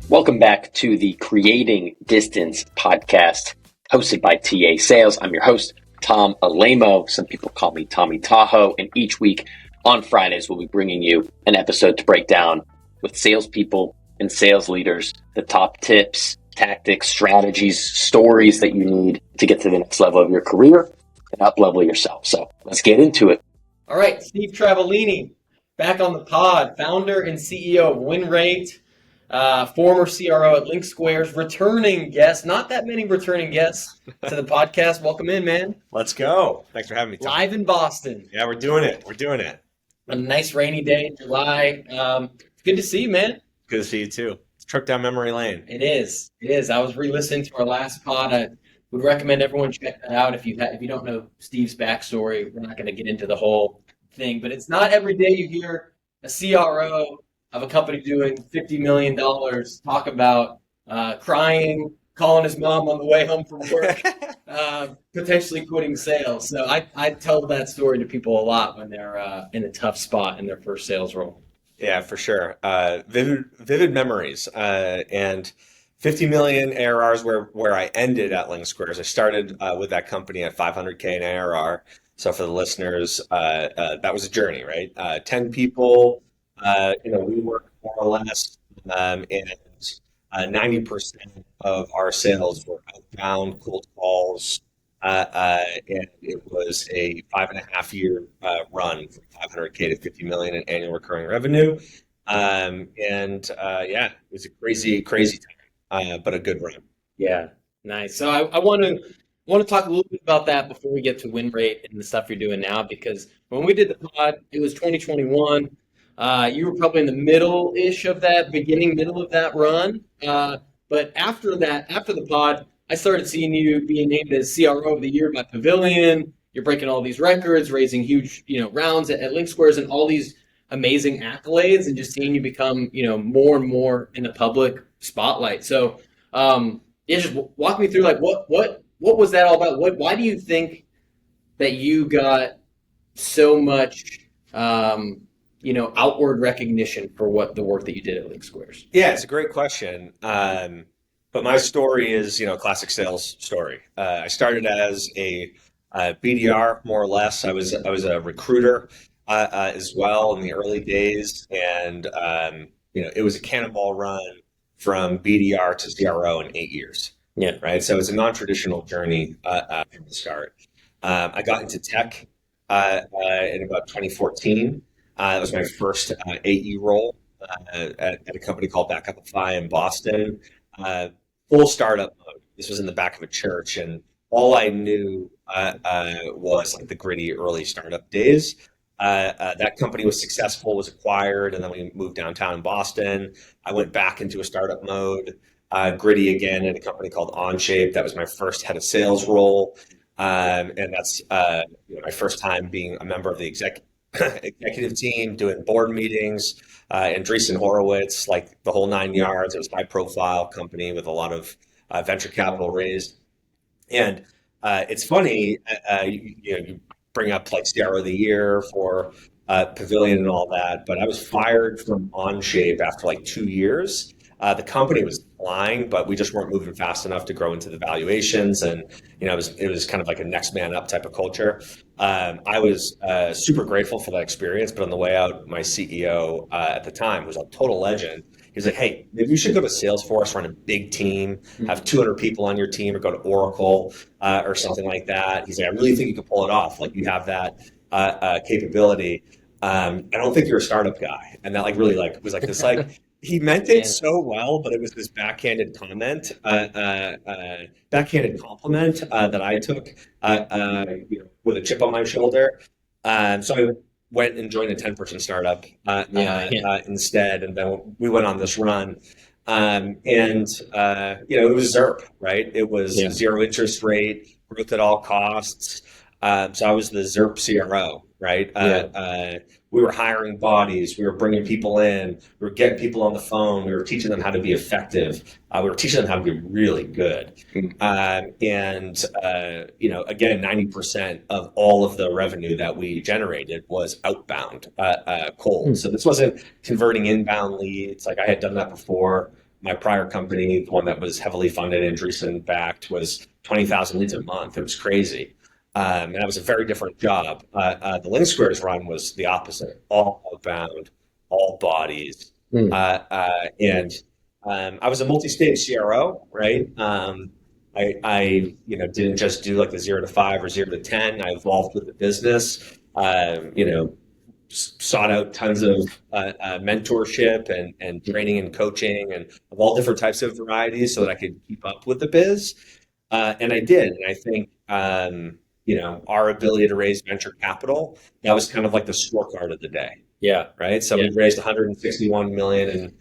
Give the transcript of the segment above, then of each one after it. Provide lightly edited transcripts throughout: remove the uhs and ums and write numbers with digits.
Welcome back to the Creating Distance podcast hosted by TA Sales. I'm your host, Tom Alaimo. Some people call me Tommy Tahoe. And each week on Fridays, we'll be bringing you an episode to break down with salespeople and sales leaders the top tips, tactics, strategies, stories that you need to get to the next level of your career and up-level yourself. So let's get into it. All right, Steve Travaglini, back on the pod, founder and CEO of WinRate. Former CRO at LinkSquares, returning guest. Not that many returning guests to the podcast. Welcome in, man. Let's go. Thanks for having me, Tom. Live in Boston. Yeah, we're doing it. A nice rainy day in July. Good to see you, man. Good to see you too. It's a trip down memory lane. It is. I was re-listening to our last pod. I would recommend everyone check that out. If you don't know Steve's backstory, we're not going to get into the whole thing, but it's not every day you hear a CRO of a company doing $50 million talk about crying, calling his mom on the way home from work, potentially quitting sales. So I tell that story to people a lot when they're in a tough spot in their first sales role. Yeah, for sure. Vivid memories. And 50 million ARRs where I ended at LinkSquares. I started with that company at 500K in ARR. So for the listeners, that was a journey, right? 10 people. We work more or less, and 90% of our sales were outbound cold calls, and it was a 5.5 year run from 500K to 50 million in annual recurring revenue, it was a crazy time, but a good run. Yeah, nice. So I want to talk a little bit about that before we get to WinRate and the stuff you're doing now, because when we did the pod, it was 2021. You were probably in the middle of that run. But after the pod, I started seeing you being named as CRO of the Year by Pavilion. You're breaking all these records, raising huge, rounds at LinkSquares and all these amazing accolades, and just seeing you become, more and more in the public spotlight. So, just walk me through, like, what was that all about? Why do you think that you got so much, outward recognition for the work that you did at LinkSquares? Yeah, it's a great question. But my story is, classic sales story. I started as a BDR, more or less. I was a recruiter as well in the early days, and it was a cannonball run from BDR to CRO in 8 years. Yeah, right. So it's a non-traditional journey from the start. I got into tech in about 2014. That was my first AE role at a company called Backupify in Boston. Full startup mode. This was in the back of a church, and all I knew was like the gritty early startup days. That company was successful, was acquired, and then we moved downtown in Boston. I went back into a startup mode, gritty again, at a company called Onshape. That was my first head of sales role, and that's my first time being a member of the executive team, doing board meetings, Andreessen Horowitz, like the whole 9 yards. It was high profile company with a lot of venture capital raised. And it's funny, you bring up like CRO of the Year for Pavilion and all that, but I was fired from Onshape after like 2 years. The company was flying, but we just weren't moving fast enough to grow into the valuations. And, it was kind of like a next man up type of culture. I was super grateful for that experience, but on the way out, my CEO at the time, who was a total legend, he was like, hey, maybe you should go to Salesforce, run a big team, have 200 people on your team, or go to Oracle or something like that. He's like, I really think you could pull it off. Like, you have that capability. I don't think you're a startup guy. And that really was like this, like, he meant it so well, but it was this backhanded compliment that I took with a chip on my shoulder. So I went and joined a 10-person startup instead, and then we went on this run. It was ZERP, right? It was zero interest rate, growth at all costs. So I was the ZERP CRO, right? We were hiring bodies. We were bringing people in. We were getting people on the phone. We were teaching them how to be effective. We were teaching them how to be really good. Again, 90% of all of the revenue that we generated was outbound cold. So this wasn't converting inbound leads. Like, I had done that before my prior company, the one that was heavily funded and Andreessen backed, was 20,000 leads a month. It was crazy. And that was a very different job. The LinkSquares run was the opposite, all outbound, all bodies. Mm. And I was a multi-stage CRO, right? I didn't just do like the 0 to 5 or 0 to 10. I evolved with the business. Sought out tons of mentorship and training and coaching and of all different types of varieties so that I could keep up with the biz. And I did. And I think, our ability to raise venture capital, that was kind of like the scorecard of the day. Yeah. Right. So we raised 161 million in,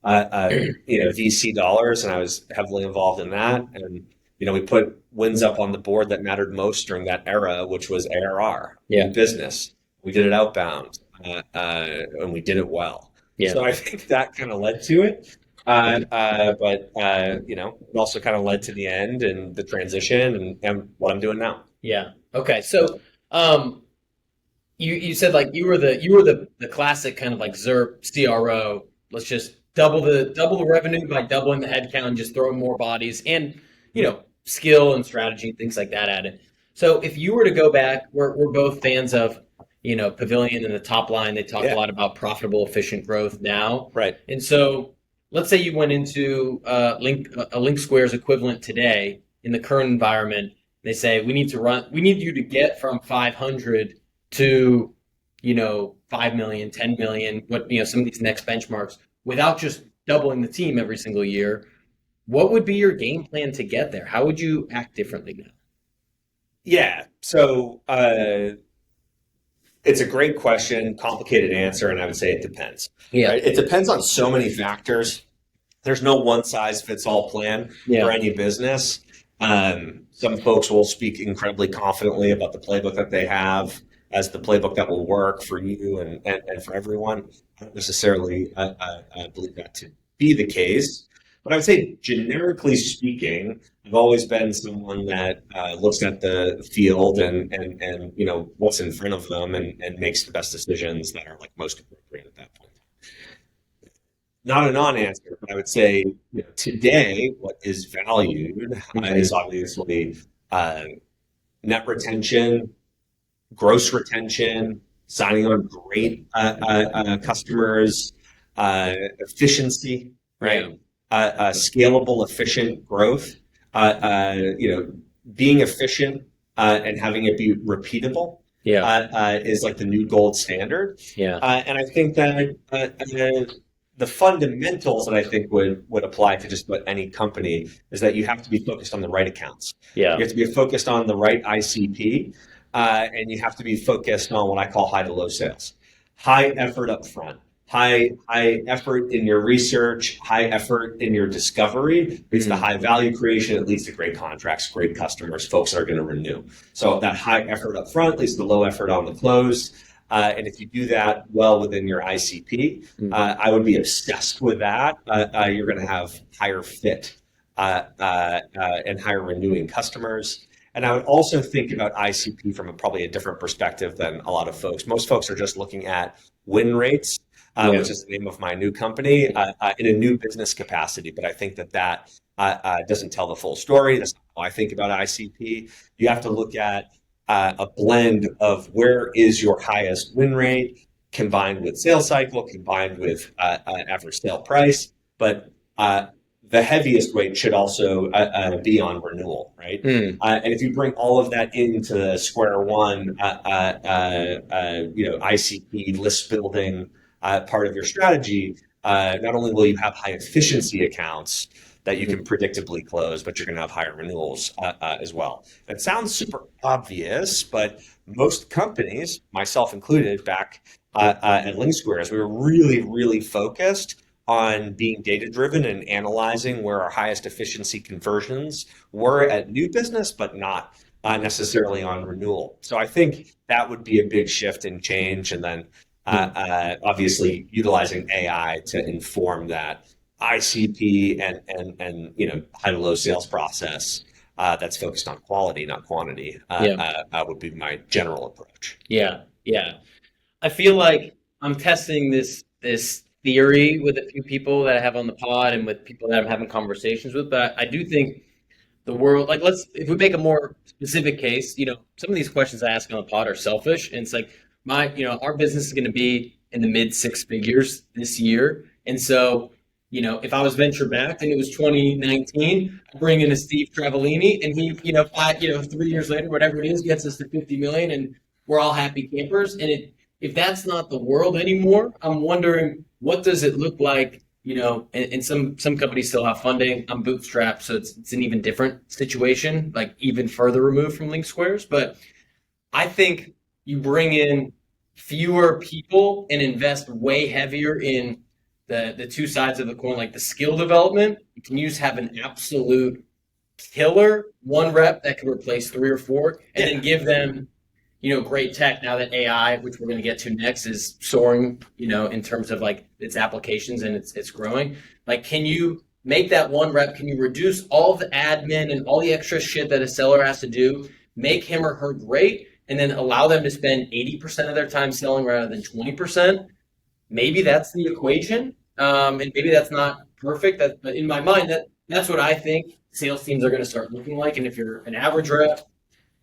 VC dollars, and I was heavily involved in that. And, we put wins up on the board that mattered most during that era, which was ARR, new business. We did it outbound, and we did it well. Yeah. So I think that kind of led to it. But it also kind of led to the end and the transition and what I'm doing now. Yeah. Okay. So, you said like you were the classic kind of like ZERP CRO. Let's just double the revenue by doubling the headcount and just throwing more bodies and, skill and strategy, things like that at it. So if you were to go back, we're both fans of, Pavilion and the top line. They talk a lot about profitable, efficient growth now. Right. And so let's say you went into a LinkSquares equivalent today in the current environment. They say we need you to get from 500 to 5 million, 10 million, some of these next benchmarks without just doubling the team every single year. What would be your game plan to get there? How would you act differently now? Yeah. So it's a great question, complicated answer, and I would say it depends. Yeah. Right? It depends on so many factors. There's no one size fits all plan for any business. Some folks will speak incredibly confidently about the playbook that they have as the playbook that will work for you and for everyone. I don't necessarily believe that to be the case. But I would say, generically speaking, I've always been someone that looks at the field and what's in front of them and makes the best decisions that are like most appropriate at that point. Not a non-answer, but I would say today what is valued is obviously net retention, gross retention, signing on great customers, efficiency, right? Scalable, efficient growth, being efficient and having it be repeatable is like the new gold standard. And I think that the fundamentals that I think would apply to just about any company is that you have to be focused on the right accounts. You have to be focused on the right ICP, and you have to be focused on what I call high to low sales. High effort up front. High effort in your research, high effort in your discovery leads to high value creation. It leads to great contracts, great customers, folks that are going to renew. So that high effort up front leads to low effort on the close. And if you do that well within your ICP, I would be obsessed with that. You're going to have higher fit and higher renewing customers. And I would also think about ICP from probably a different perspective than a lot of folks. Most folks are just looking at win rates. Which is the name of my new company, in a new business capacity. But I think that doesn't tell the full story. That's not how I think about ICP. You have to look at a blend of where is your highest win rate combined with sales cycle, combined with average sale price. But the heaviest weight should also be on renewal, right? And if you bring all of that into square one, ICP list building part of your strategy, not only will you have high efficiency accounts that you can predictably close, but you're going to have higher renewals as well. That sounds super obvious, but most companies, myself included, back at LinkSquares, we were really, really focused on being data-driven and analyzing where our highest efficiency conversions were at new business, but not necessarily on renewal. So I think that would be a big shift and change. And then obviously utilizing AI to inform that ICP and high to low sales process that's focused on quality, not quantity, would be my general approach. Yeah. I feel like I'm testing this theory with a few people that I have on the pod and with people that I'm having conversations with, but I do think the world, like, if we make a more specific case, some of these questions I ask on the pod are selfish, and it's like our business is going to be in the mid six figures this year, and so if I was venture backed and it was 2019, I bring in a Steve Travaglini, and he 3 years later, whatever it is, gets us to 50 million, and we're all happy campers. And if that's not the world anymore, I'm wondering what does it look like. And some companies still have funding. I'm bootstrapped, so it's an even different situation, like even further removed from LinkSquares. But I think you bring in fewer people and invest way heavier in the two sides of the coin, like the skill development. You can have an absolute killer one rep that can replace three or four, and then give them great tech. Now that AI, which we're going to get to next, is soaring, in terms of like its applications, and it's growing. Like, can you make that one rep? Can you reduce all the admin and all the extra shit that a seller has to do, make him or her great, and then allow them to spend 80% of their time selling rather than 20%? Maybe that's the equation. And maybe that's not perfect. But in my mind, that's what I think sales teams are going to start looking like. And if you're an average rep,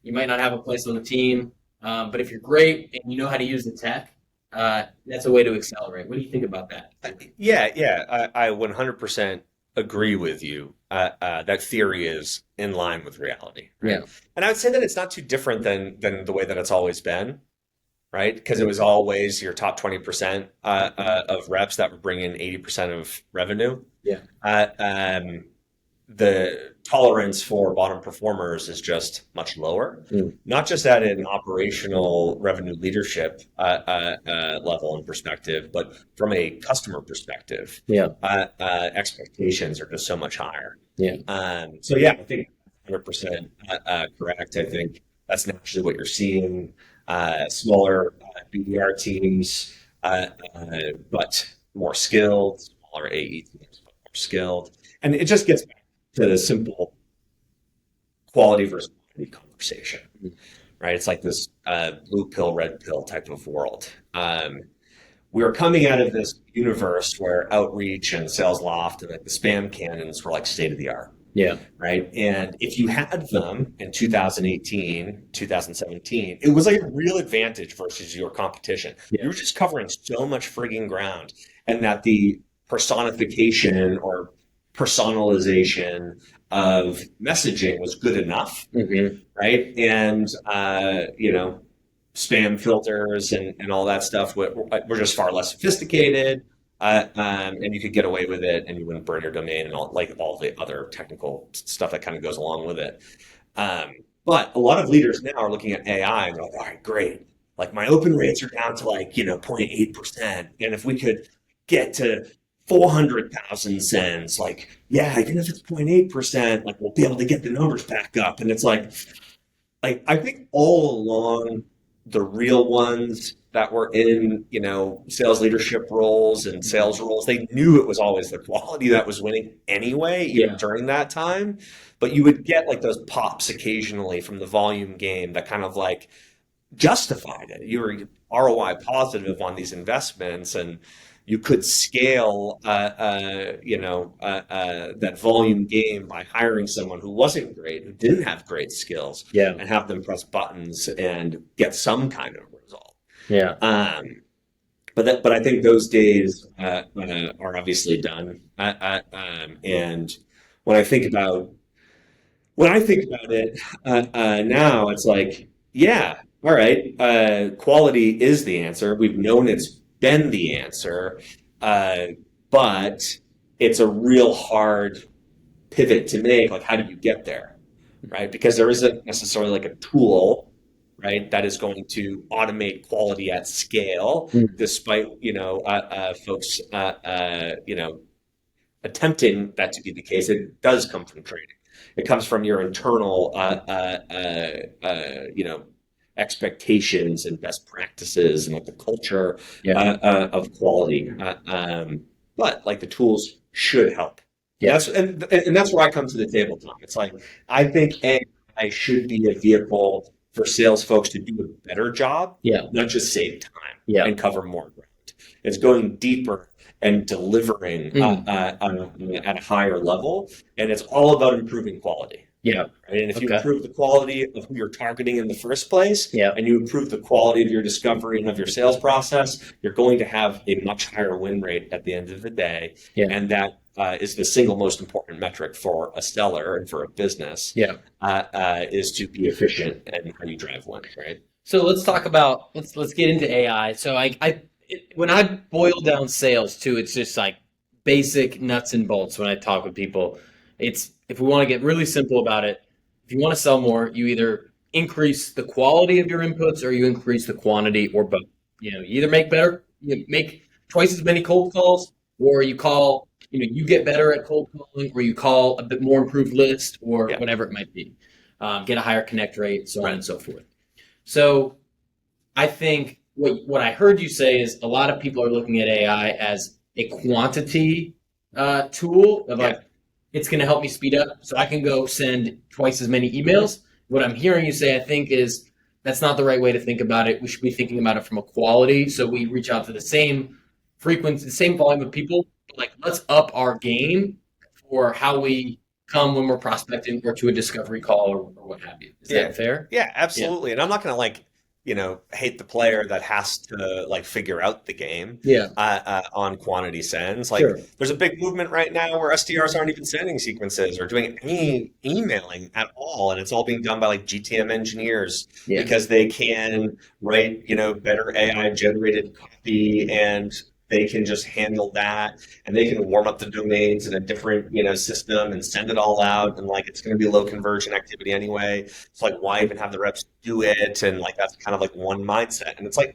you might not have a place on the team. But if you're great and you know how to use the tech, that's a way to accelerate. What do you think about that? Yeah. I 100% agree with you. That theory is in line with reality. Right? Yeah. And I would say that it's not too different than the way that it's always been, right? Because it was always your top 20% of reps that were bringing 80% of revenue. Yeah. The tolerance for bottom performers is just much lower, not just at an operational revenue leadership level and perspective, but from a customer perspective. Yeah. Expectations are just so much higher. Yeah. So yeah, I think 100% correct. I think that's naturally what you're seeing. Smaller BDR teams, but more skilled, smaller AE teams, but more skilled. And it just gets back to the simple quality versus quantity conversation, right? It's like this blue pill, red pill type of world. We were coming out of this universe where outreach and sales loft and like the spam cannons were like state of the art. Yeah. Right. And if you had them in 2018, 2017, it was like a real advantage versus your competition. Yeah. You were just covering so much frigging ground, and that the personification or personalization of messaging was good enough. Mm-hmm. Right. And, spam filters and all that stuff were just far less sophisticated. And you could get away with it, and you wouldn't burn your domain and all the other technical stuff that kind of goes along with it. But a lot of leaders now are looking at AI and they're like, all right, great. Like my open rates are down to 0.8%. And if we could get to 400,000 sends, even if it's 0.8%, we'll be able to get the numbers back up. And it's like I think all along, the real ones that were in, sales leadership roles and sales roles, they knew it was always the quality that was winning anyway, even during that time. But you would get those pops occasionally from the volume game that kind of justified it. You were ROI positive on these investments, and you could scale, that volume game by hiring someone who wasn't great, who didn't have great skills, and have them press buttons and get some kind of result. Yeah. But I think those days are obviously done. And when I think about it now, it's all right. Quality is the answer. We've known it's been the answer, but it's a real hard pivot to make. How do you get there, right? Because there isn't necessarily a tool, right, that is going to automate quality at scale, despite folks attempting that to be the case. It does come from training. It comes from your internal expectations and best practices and the culture of quality. But the tools should help. Yeah. And that's where I come to the table, Tom. It's I think AI should be a vehicle for sales folks to do a better job, not just save time and cover more ground. It's going deeper and delivering at a higher level, and it's all about improving quality. Yeah. Right? And if you Okay. improve the quality of who you're targeting in the first place, Yeah. and you improve the quality of your discovery and of your sales process, you're going to have a much higher win rate at the end of the day. Yeah. And that is the single most important metric for a seller and for a business. Yeah. Is to be efficient and how you drive wins, right? So let's talk about let's get into AI. So when I boil down sales too, it's just like basic nuts and bolts when I talk with people. It's if we want to get really simple about it, if you want to sell more, you either increase the quality of your inputs or you increase the quantity or both. You either you make twice as many cold calls or you call, you get better at cold calling or you call a bit more improved list or whatever it might be. Get a higher connect rate, so on and so forth. So I think what I heard you say is a lot of people are looking at AI as a quantity tool of like, it's going to help me speed up so I can go send twice as many emails. What I'm hearing you say, I think, is that's not the right way to think about it. We should be thinking about it from a quality. So we reach out to the same frequency, the same volume of people, but like let's up our game for how we come when we're prospecting or to a discovery call or what have you. Is that fair? Yeah, absolutely. And I'm not going to hate the player that has to figure out the game on quantity sends. There's a big movement right now where SDRs aren't even sending sequences or doing any emailing at all. And it's all being done by GTM engineers because they can write, better AI generated copy and they can just handle that and they can warm up the domains in a different, system and send it all out. And it's going to be low conversion activity anyway. It's why even have the reps do it? And that's kind of one mindset. And it's I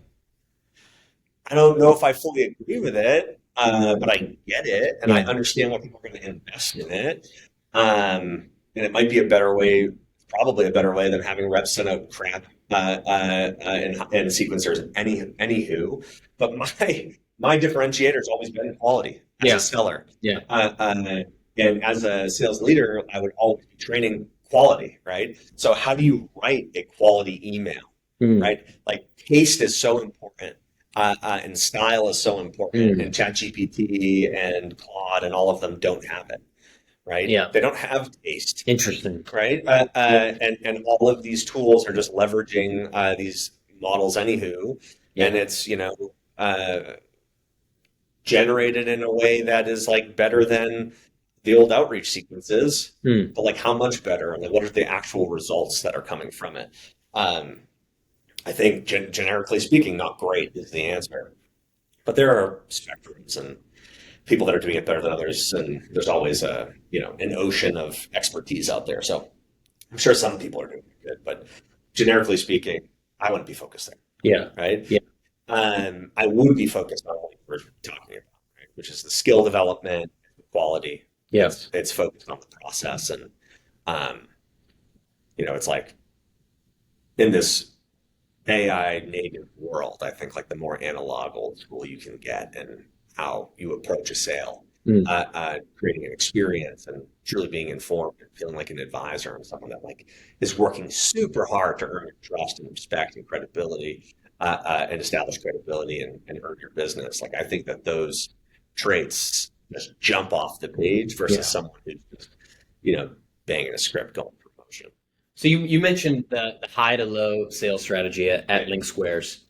don't know if I fully agree with it, but I get it. And I understand why people are going to invest in it. And it might be a better way, probably a better way than having reps send out crap and sequencers anywho. But my differentiator has always been quality as a seller. And as a sales leader, I would always be training quality, right? So how do you write a quality email, right? Taste is so important and style is so important. And ChatGPT and Claude and all of them don't have it, right? Yeah. They don't have taste. Interesting. Right? And all of these tools are just leveraging these models anywho. And it's, generated in a way that is better than the old outreach sequences, but how much better? And what are the actual results that are coming from it? I think generically speaking, not great is the answer, but there are spectrums and people that are doing it better than others, and there's always an ocean of expertise out there. So I'm sure some people are doing it good, but generically speaking, I wouldn't be focused there. Yeah. Right. Yeah. I would be focused on what we're talking about, right? Which is the skill development, the quality. Yes. It's focused on the process. And, it's in this AI native world, I think the more analog old school you can get and how you approach a sale, creating an experience and truly being informed and feeling like an advisor and someone that is working super hard to earn your trust and respect and credibility. And establish credibility and earn your business. I think that those traits just jump off the page versus someone who's just, banging a script going for promotion. So you mentioned the high to low sales strategy at LinkSquares.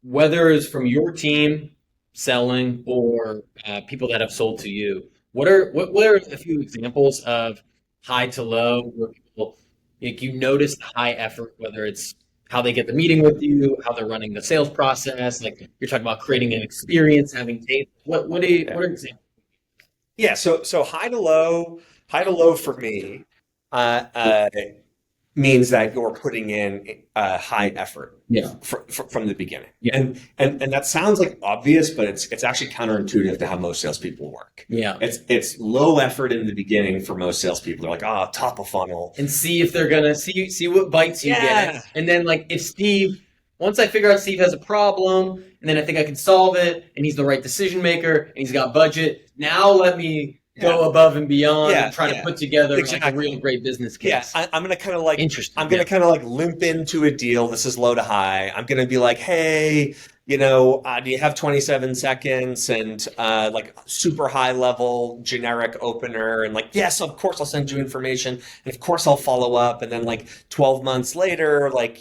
Whether it's from your team selling or people that have sold to you, what are a few examples of high to low where people you notice the high effort, whether it's how they get the meeting with you, how they're running the sales process. You're talking about creating an experience, having tape. What are examples? Yeah. So high to low for me means that you're putting in high effort from the beginning. Yeah. And that sounds obvious, but it's actually counterintuitive to how most salespeople work. Yeah. It's low effort in the beginning for most salespeople. They're top of funnel. And see if they're gonna see what bites you get. And then if once I figure out Steve has a problem, and then I think I can solve it, and he's the right decision maker, and he's got budget, now let me go above and beyond and try to put together a really great business case. Yeah, I'm going to kind of limp into a deal. This is low to high. I'm going to be hey, do you have 27 seconds and like super high level generic opener and like, yes, of course I'll send you information and of course I'll follow up. And then like 12 months later, like,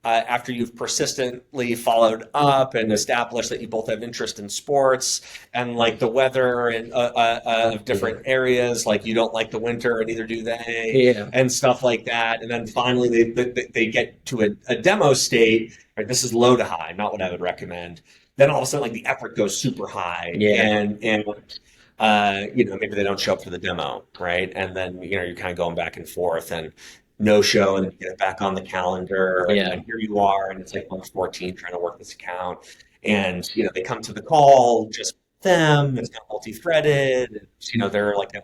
after you've persistently followed up and established that you both have interest in sports and like the weather and of different areas, like you don't like the winter and neither do they, and stuff like that. And then finally they get to a demo state. Right, this is low to high, not what I would recommend. Then all of a sudden, like the effort goes super high, and maybe they don't show up for the demo, right? And then you're kind of going back and forth, and no show, and then get it back on the calendar, and then here you are, and it's like month 14 trying to work this account, and they come to the call, just them, it's not multi-threaded, they're like a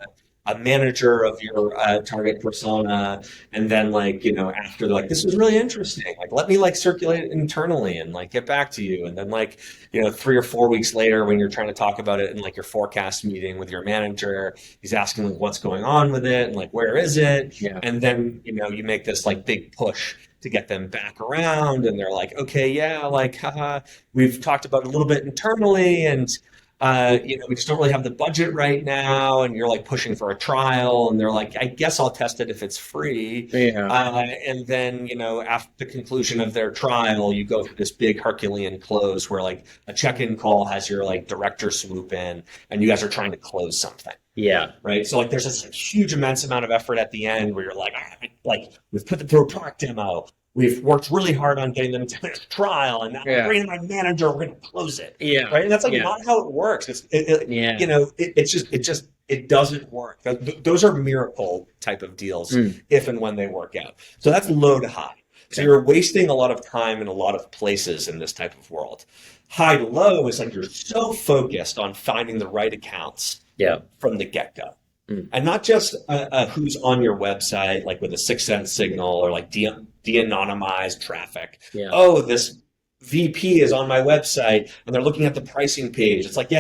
manager of your target persona, and then like after they're like, this was really interesting, like let me like circulate it internally and like get back to you, and then like 3 or 4 weeks later when you're trying to talk about it in like your forecast meeting with your manager, he's asking like what's going on with it and like where is it, and then you make this like big push to get them back around, and they're like, okay, yeah, like haha, we've talked about it a little bit internally, and we just don't really have the budget right now, and you're like pushing for a trial, and they're like, I guess I'll test it if it's free. And then, after the conclusion of their trial, you go through this big Herculean close where like a check-in call has your like director swoop in, and you guys are trying to close something. Right. So like there's this huge immense amount of effort at the end where you're like, we've put them through a product demo. We've worked really hard on getting them to this trial, and now we're bringing my manager. We're going to close it. Right. And that's like not how it works. It doesn't work. Those are miracle type of deals if and when they work out. So that's low to high. So you're wasting a lot of time in a lot of places in this type of world. High to low is like you're so focused on finding the right accounts from the get-go. And not just who's on your website, like with a 6-cent signal or like de-anonymized traffic. Oh, this VP is on my website and they're looking at the pricing page. It's like,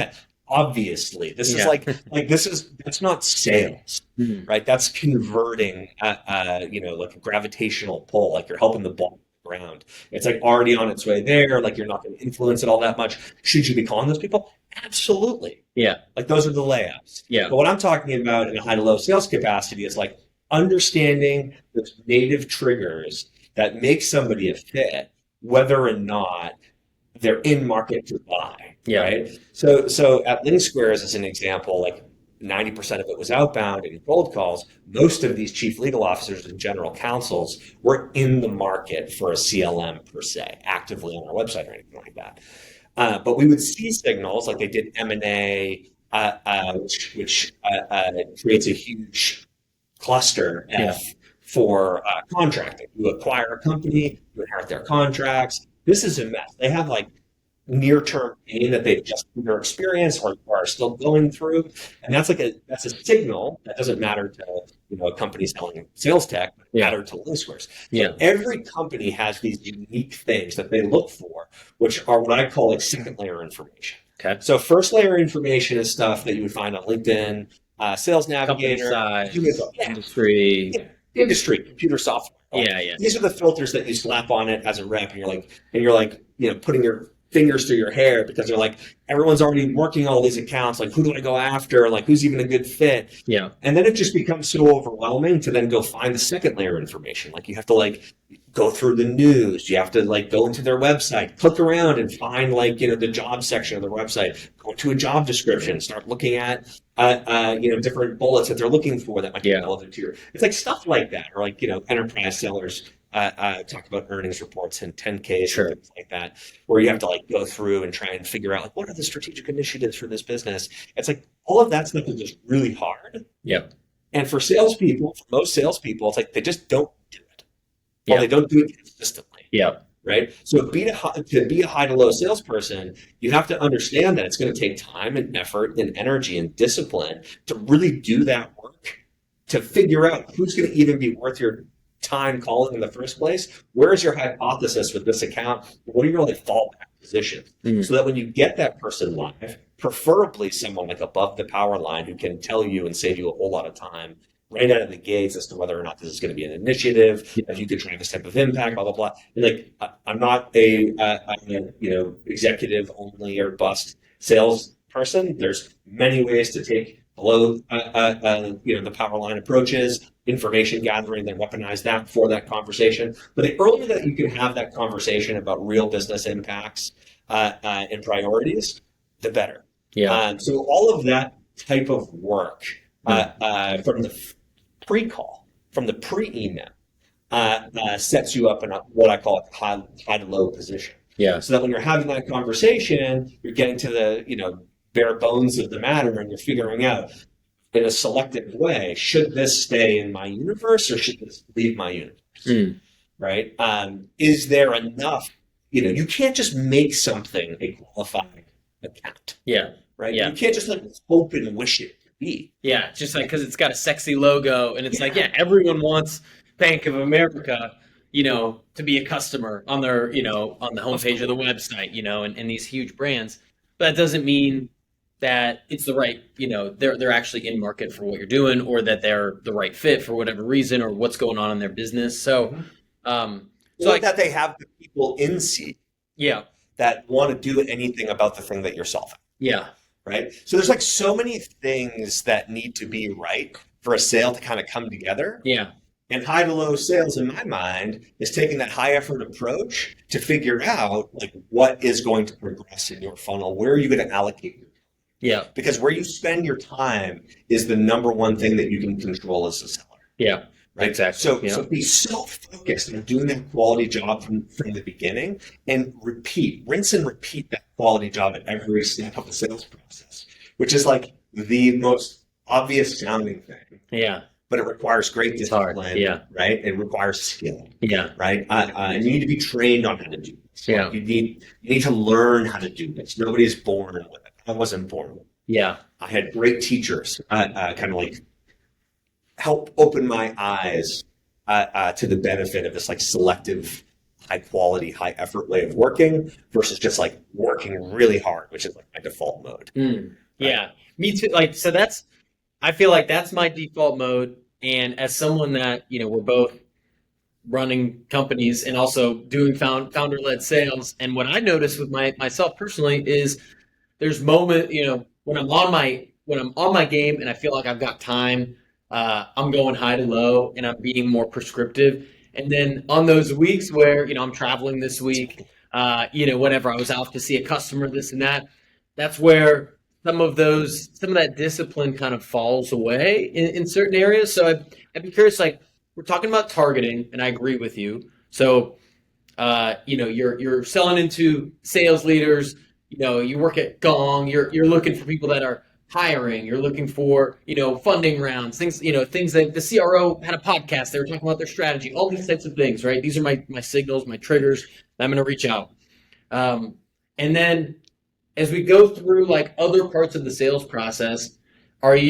obviously, this is that's not sales, right? That's converting, like a gravitational pull, like you're helping the ball around. It's like already on its way there. Like you're not going to influence it all that much. Should you be calling those people? Absolutely. Like those are the layups. But what I'm talking about in a high to low sales capacity is like understanding the native triggers that make somebody a fit, whether or not they're in market to buy. Right. So at LinkSquares, as an example, like 90% of it was outbound and cold calls. Most of these chief legal officers and general counsels were in the market for a CLM per se, actively on our website or anything like that. But we would see signals like they did M&A, which creates a huge cluster for contracting. You acquire a company, you inherit their contracts. This is a mess. They have like near-term pain that they've just either experienced or are still going through, and that's a signal that doesn't matter to a company selling sales tech, but matter to LinkSquares. So every company has these unique things that they look for, which are what I call like second layer information. So first layer information is stuff that you would find on LinkedIn, Sales Navigator, industry, computer software. These are the filters that you slap on it as a rep, and you're like putting your fingers through your hair because they're like, everyone's already working all these accounts. Like, who do I go after? Like, who's even a good fit? And then it just becomes so overwhelming to then go find the second layer information. Like, you have to like go through the news. You have to like go into their website, click around and find like, the job section of their website, go to a job description, start looking at, different bullets that they're looking for that might be relevant to your, it's like stuff like that. Or like, enterprise sellers, talk about earnings reports and 10Ks and things like that, where you have to like go through and try and figure out like what are the strategic initiatives for this business. It's like all of that stuff is just really hard. And for salespeople, for most salespeople, it's like they just don't do it. Or they don't do it consistently. Right. So to be a high to low salesperson, you have to understand that it's going to take time and effort and energy and discipline to really do that work, to figure out who's going to even be worth your time calling in the first place. Where is your hypothesis with this account? What are your like fallback positions? So that when you get that person live, preferably someone like above the power line who can tell you and save you a whole lot of time right out of the gates as to whether or not this is going to be an initiative, if you could drive this type of impact, blah, blah, blah. And like, I'm not a executive only or bust sales person. There's many ways to take below, the power line approaches, information gathering, then weaponize that for that conversation. But the earlier that you can have that conversation about real business impacts and priorities, the better. Yeah. So all of that type of work from the pre-call, from the pre-email, sets you up in what I call a high to low position. Yeah. So that when you're having that conversation, you're getting to the bare bones of the matter, and you're figuring out in a selective way, should this stay in my universe or should this leave my universe? Right? Is there enough? You can't just make something a qualified account. Yeah. Right? Yeah. You can't just hope and wish it to be. Yeah. Just like, because it's got a sexy logo and it's everyone wants Bank of America, to be a customer on their, on the homepage of the website, and these huge brands. But that doesn't mean that it's the right, they're actually in market for what you're doing, or that they're the right fit for whatever reason, or what's going on in their business. So, that they have the people in seat, that want to do anything about the thing that you're solving. Yeah. Right. So there's so many things that need to be right for a sale to kind of come together. Yeah. And high to low sales, in my mind, is taking that high effort approach to figure out what is going to progress in your funnel. Where are you going to allocate your time? Yeah. Because where you spend your time is the number one thing that you can control as a seller. Yeah. Right. Exactly. So be so focused on doing that quality job from the beginning, and rinse and repeat that quality job at every step of the sales process, which is the most obvious sounding thing. Yeah. But it requires great discipline, right? It requires skill, right? And you need to be trained on how to do this. Yeah. You need to learn how to do this. Nobody's born with it. I wasn't born with it. Yeah. I had great teachers, kind of help open my eyes to the benefit of this selective, high quality, high effort way of working versus just working really hard, which is my default mode. Right? Yeah, me too. So I feel like that's my default mode. And as someone that, we're both running companies and also doing founder-led sales. And what I notice with myself personally is there's when I'm on my game and I feel like I've got time, I'm going high to low and I'm being more prescriptive. And then on those weeks where, I'm traveling this week, whatever, I was out to see a customer, this and that, that's where some of that discipline kind of falls away in certain areas. So I'd be curious, we're talking about targeting, and I agree with you. So, you're selling into sales leaders, you work at Gong, you're looking for people that are hiring, you're looking for, funding rounds, things that the CRO had a podcast, they were talking about their strategy, all these types of things, right? These are my signals, my triggers, I'm going to reach out. And then as we go through other parts of the sales process, would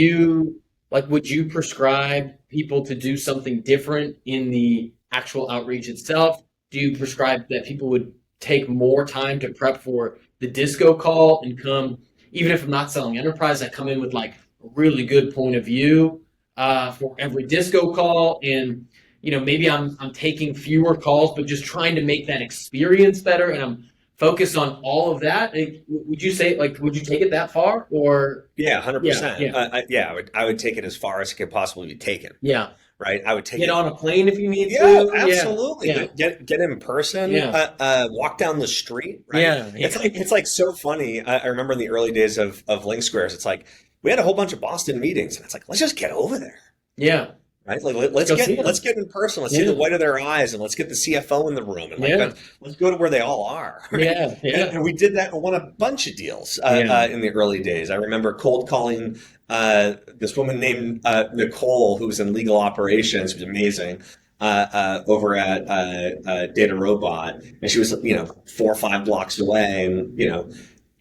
you prescribe people to do something different in the actual outreach itself? Do you prescribe that people would take more time to prep for the disco call and come, even if I'm not selling enterprise, I come in with a really good point of view for every disco call, and maybe I'm taking fewer calls, but just trying to make that experience better, and I'm focused on all of that. Would you say would you take it that far, or? Yeah, 100%. Yeah. I would take it as far as it could possibly be taken. Yeah. Right. I would take it on a plane if you need to. Absolutely. Yeah. Get in person. Yeah. Walk down the street. Right? Yeah. It's so funny. I remember in the early days of LinkSquares, it's we had a whole bunch of Boston meetings, and it's let's just get over there. Yeah. Right. Let's get in person. Let's see the white of their eyes, and let's get the CFO in the room, and let's go to where they all are. Right? Yeah. And we did that and won a bunch of deals in the early days. I remember cold calling this woman named Nicole, who was in legal operations, who was amazing, over at Data Robot, and she was 4 or 5 blocks away, and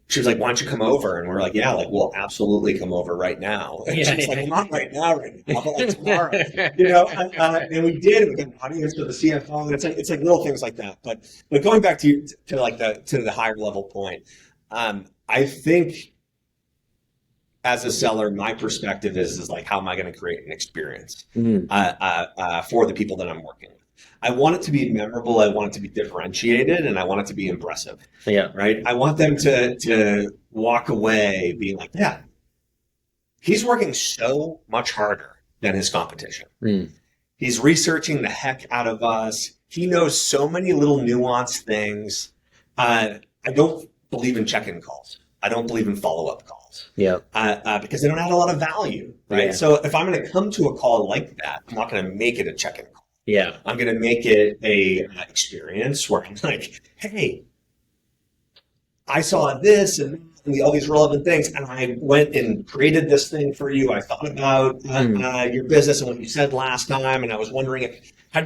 she was like, "Why don't you come over?" And we're like, "Yeah, we'll absolutely come over right now." And she's like, "Well, not right now, but tomorrow." And we did. We got an audience for the CFO. And it's little things like that. But going back to the higher level point, I think as a seller, my perspective is like, how am I going to create an experience Mm. for the people that I'm working with? I want it to be memorable. I want it to be differentiated, and I want it to be impressive. Yeah. Right. I want them to walk away being like, yeah, he's working so much harder than his competition. Mm. He's researching the heck out of us. He knows so many little nuanced things. I don't believe in check-in calls. I don't believe in follow-up calls. Yeah. Because they don't add a lot of value, right? Yeah. So if I'm going to come to a call like that, I'm not going to make it a check-in call. Yeah. I'm going to make it a experience where I'm like, hey, I saw this and all these relevant things, and I went and created this thing for you. I thought about your business and what you said last time, and I was wondering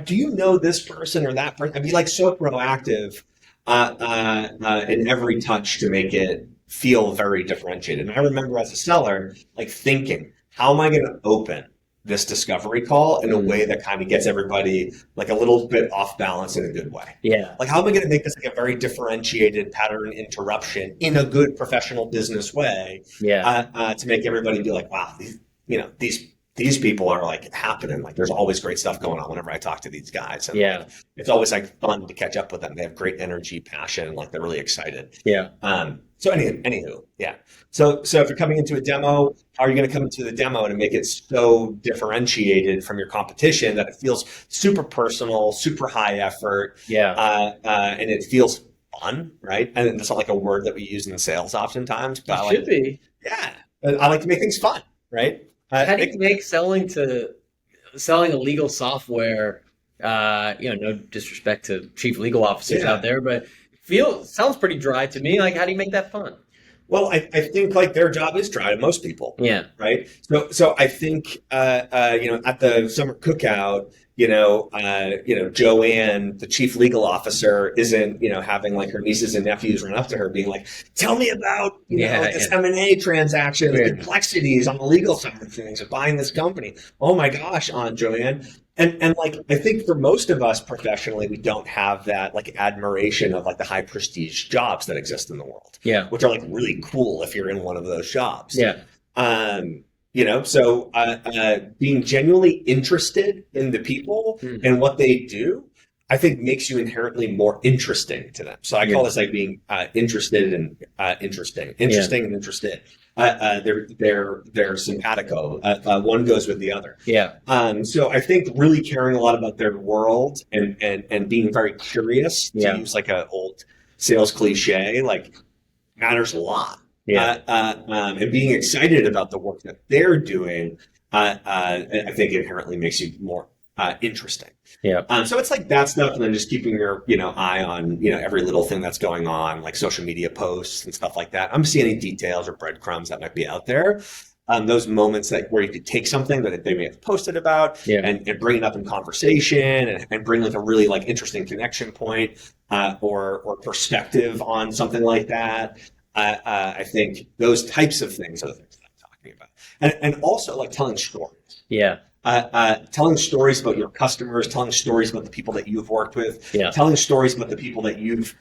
do you know this person or that person? I'd be like so proactive in every touch to make it feel very differentiated. And I remember as a seller, like thinking, how am I going to open this discovery call in a way that kind of gets everybody like a little bit off balance in a good way? Yeah. Like, how am I going to make this like a very differentiated pattern interruption in a good professional business way? Yeah. To make everybody be like, wow, these people are like happening. Like, there's always great stuff going on whenever I talk to these guys. And Yeah. like, it's always like fun to catch up with them. They have great energy, passion, like they're really excited. Yeah. So anywho, yeah. So if you're coming into a demo, how are you going to come into the demo and make it so differentiated from your competition that it feels super personal, super high effort, Yeah. and it feels fun, right? And it's not like a word that we use in sales oftentimes, but It should be. yeah, I like to make things fun, right? How do you make selling illegal software? No disrespect to chief legal officers out there, but sounds pretty dry to me. Like, how do you make that fun? Well, I think like their job is dry to most people. Yeah. Right. So I think at the summer cookout, Joanne, the chief legal officer, isn't having like her nieces and nephews run up to her being like, "Tell me about this M&A transaction, the complexities on the legal side of things of buying this company." Oh my gosh, Aunt Joanne. And like, I think for most of us professionally, we don't have that like admiration of like the high prestige jobs that exist in the world. Yeah. Which are like really cool if you're in one of those jobs. Yeah. So being genuinely interested in the people and what they do, I think makes you inherently more interesting to them. So I call this like being interested and interesting and interested. They're simpatico. One goes with the other. Yeah. So I think really caring a lot about their world and being very curious, to use like an old sales cliche, like matters a lot. Yeah. And being excited about the work that they're doing, I think inherently makes you more interesting. Yeah. So it's like that stuff, and then just keeping your eye on every little thing that's going on, like social media posts and stuff like that. I'm seeing any details or breadcrumbs that might be out there. Those moments where you could take something that they may have posted about and bring it up in conversation and bring like a really like interesting connection point or perspective on something like that. I think those types of things are the things that I'm talking about. And also like telling stories. Yeah. Telling stories about your customers, telling stories about the people that you've worked with, telling stories about the people that you've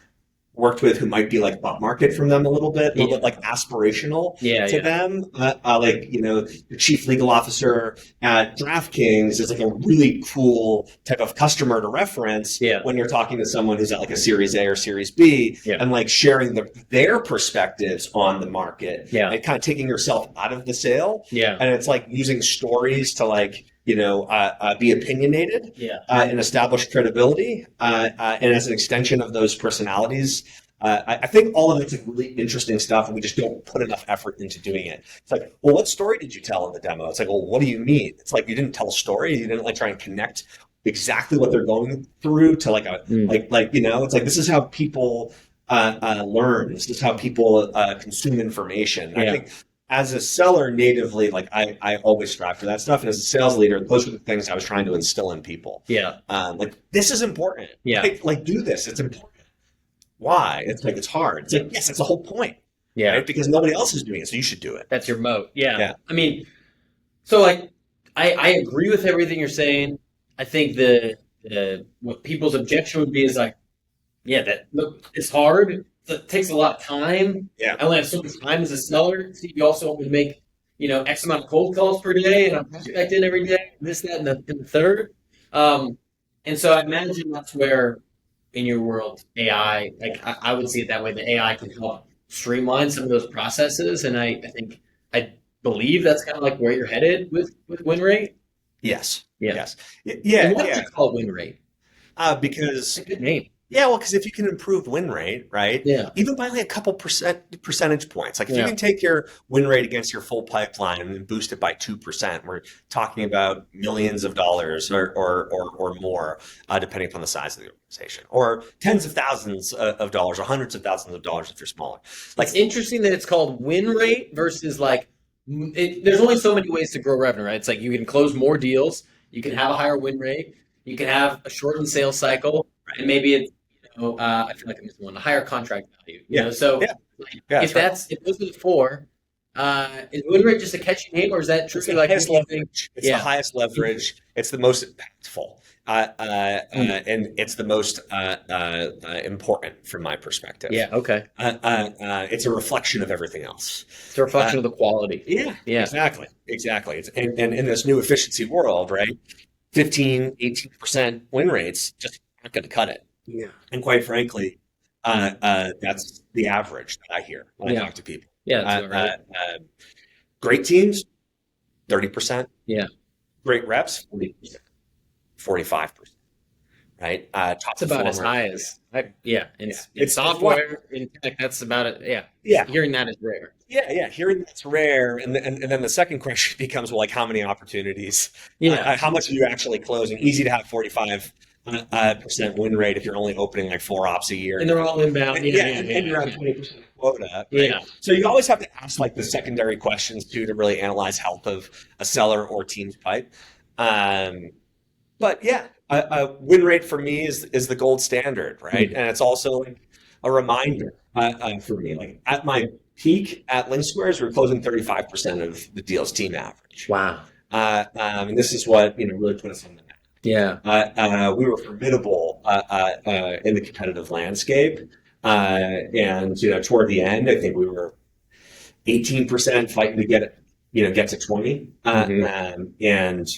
worked with who might be like butt market from them a little bit like aspirational to them. The chief legal officer at DraftKings is like a really cool type of customer to reference when you're talking to someone who's at like a Series A or Series B and like sharing their perspectives on the market and kind of taking yourself out of the sale. And it's like using stories to like, be opinionated and establish credibility. And as an extension of those personalities, I think all of it's like really interesting stuff, and we just don't put enough effort into doing it. It's like, well, what story did you tell in the demo? It's like, well, what do you mean? It's like, you didn't tell a story. You didn't like try and connect exactly what they're going through to like it's like, this is how people learn. This is how people consume information. I think as a seller natively, like I always strive for that stuff. And as a sales leader, those are the things I was trying to instill in people. Like, this is important. Like do this. It's important. Why? It's like, it's hard. It's like, yes, that's the whole point. Right? Because nobody else is doing it, so you should do it. That's your moat. Yeah. I mean, so like, I agree with everything you're saying. I think what people's objection would be is like, it's hard. It takes a lot of time. I only have so much time as a seller. So you also would make, X amount of cold calls per day, and I'm prospecting every day, this, that, and the third. Um, and so I imagine that's where, in your world, AI, like I would see it that way, that AI can help streamline some of those processes. And I believe that's kind of like where you're headed with win rate. Yes. Yeah. Yes. And Yeah. why did Yeah. you call it win rate? It's Because a good name. Yeah, well, because if you can improve win rate, right, Yeah. even by like a couple percentage points, like if you Yeah. can take your win rate against your full pipeline and then boost it by 2%, we're talking about millions of dollars or more, depending upon the size of the organization, or tens of thousands of dollars or hundreds of thousands of dollars if you're smaller. Like, It's interesting that it's called win rate versus there's only so many ways to grow revenue, right? It's like you can close more deals, you can have a higher win rate, you can have a shortened sales cycle, and maybe it's, I feel like I'm missing one, a higher contract value. yeah, So yeah, yeah, if that's right. if those are the four, is win rate just a catchy name, or is that It's truly the like highest what you think? leverage. It's the Yeah. highest leverage. It's the most impactful. And it's the most important from my perspective. Yeah. Okay. It's a reflection of everything else. It's a reflection of the quality. Yeah, Yeah. exactly. And in this new efficiency world, right, 15, 18% win rates just aren't going to cut it. Yeah. And quite frankly, that's the average that I hear when I talk to people. Yeah. That's about right. Great teams, 30%. Yeah. Great reps, 40%, 45%. Right? Top It's about as performer. high as yeah. In It's software, in tech, that's about it. Yeah. Yeah. Hearing that is rare. Yeah. Hearing that's rare. And then the second question becomes, well, like how many opportunities? Yeah. How much are you actually closing? Easy to have 45% win rate if you're only opening like 4 ops a year. And they're all inbound. And you're at 20% quota. Right? Yeah. So you always have to ask like the secondary questions too to really analyze health of a seller or team's pipe. But yeah, win rate for me is the gold standard, right? And it's also like a reminder for me. Like at my peak at LinkSquares, we were closing 35% of the deals team average. Wow. And this is what really put us on the map. Yeah. We were formidable in the competitive landscape, and toward the end, I think we were 18% fighting to get to 20. And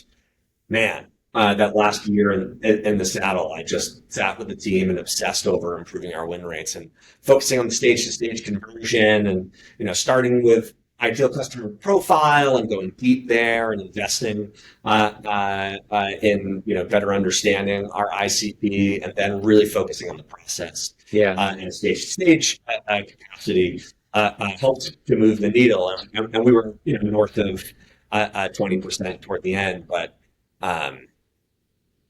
man, that last year in the saddle, I just sat with the team and obsessed over improving our win rates and focusing on the stage-to-stage conversion and starting with ideal customer profile and going deep there and investing in better understanding our ICP and then really focusing on the process and stage-to-stage capacity helped to move the needle. And we were north of 20% toward the end, but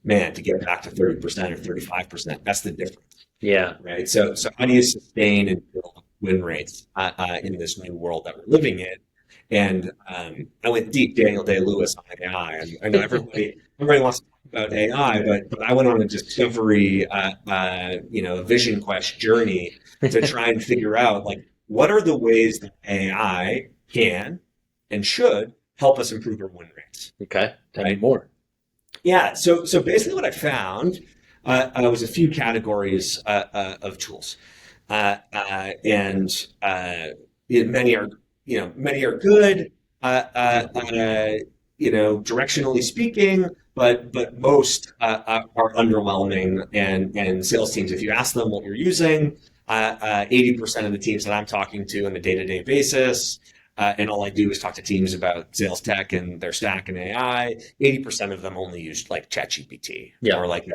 man, to get back to 30% or 35%, that's the difference. Yeah. Right. So how do you sustain and build win rates in this new world that we're living in? And I went deep, Daniel Day-Lewis on AI. I know everybody wants to talk about AI, but I went on a discovery, vision quest journey to try and figure out like what are the ways that AI can and should help us improve our win rates. Okay. Tell me more. Yeah. So basically, what I found was a few categories of tools, and many are good, directionally speaking, but most are underwhelming. And sales teams, if you ask them what you're using, 80% of the teams that I'm talking to on a day-to-day basis. And all I do is talk to teams about sales tech and their stack and AI. 80% of them only use like ChatGPT or like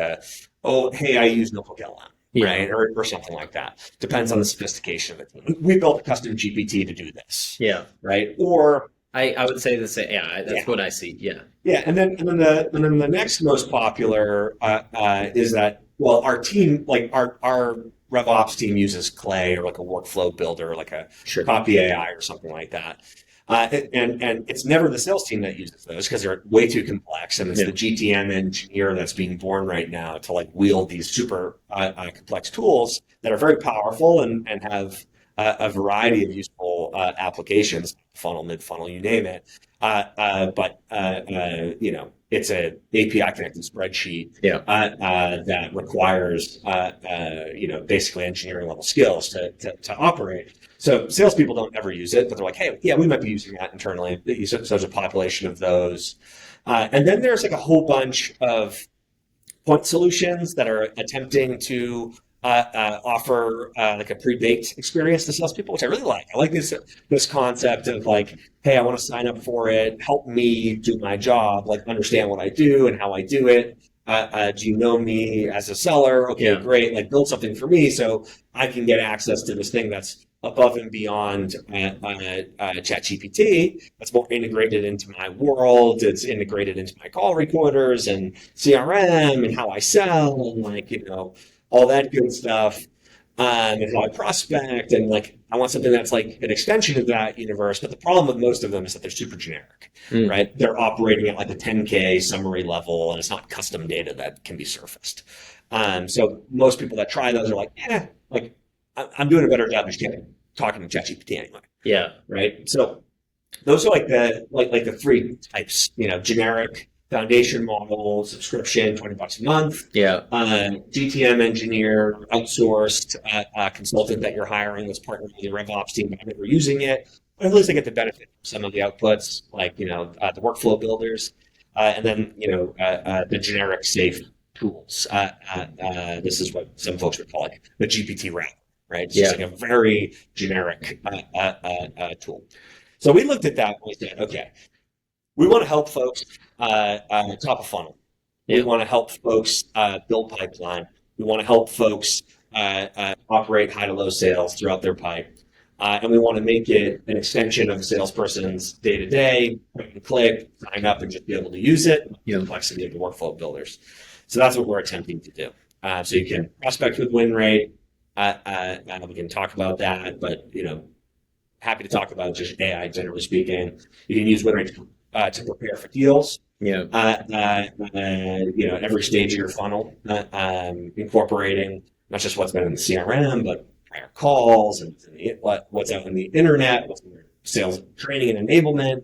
hey, I use Notebook LM, right? Or something like that. Depends on the sophistication of it. We built a custom GPT to do this. Yeah. Right. Or I would say the same. Yeah, that's what I see. Yeah. Yeah. And then the next most popular is that, well, our team, like our RevOps team uses Clay or like a workflow builder, like a copy AI or something like that. And it's never the sales team that uses those because they're way too complex. And it's the GTM engineer that's being born right now to like wield these super complex tools that are very powerful and have a variety of useful applications, funnel, mid-funnel, you name it. But it's a API connected spreadsheet that requires basically engineering level skills to operate. So salespeople don't ever use it, but they're like, hey, yeah, we might be using that internally. So there's a population of those. And then there's like a whole bunch of point solutions that are attempting to offer like a pre-baked experience to salespeople, which I really like. I like this concept of like, hey, I want to sign up for it. Help me do my job, like understand what I do and how I do it. Do you know me as a seller? Okay, great. Like build something for me so I can get access to this thing that's above and beyond ChatGPT. That's more integrated into my world. It's integrated into my call recorders and CRM and how I sell and like, all that good stuff. And how I prospect and like, I want something that's like an extension of that universe. But the problem with most of them is that they're super generic, right? They're operating at like a 10K summary level and it's not custom data that can be surfaced. So most people that try those are like, I'm doing a better job just talking to ChatGPT anyway. Yeah. Right. So those are like the three types, generic foundation model, subscription, $20 a month. Yeah. GTM engineer, outsourced consultant that you're hiring that's partnered with your RevOps team, but never using it. But at least they get the benefit of some of the outputs, like, the workflow builders, and then, the generic safe tools. This is what some folks would call like the GPT wrap, right? It's just like a very generic tool. So we looked at that and we said, okay, we want to help folks top of funnel. We want to help folks build pipeline. We want to help folks operate high to low sales throughout their pipe. And we want to make it an extension of a salesperson's day-to-day, point and click, sign up and just be able to use it, the complexity of the workflow builders. So that's what we're attempting to do. So you can prospect with WinRate. We can talk about that, but, happy to talk about just AI, generally speaking. You can use WinRate to prepare for deals. Every stage of your funnel, incorporating not just what's been in the CRM, but prior calls and what's out on the internet, what's in your sales training and enablement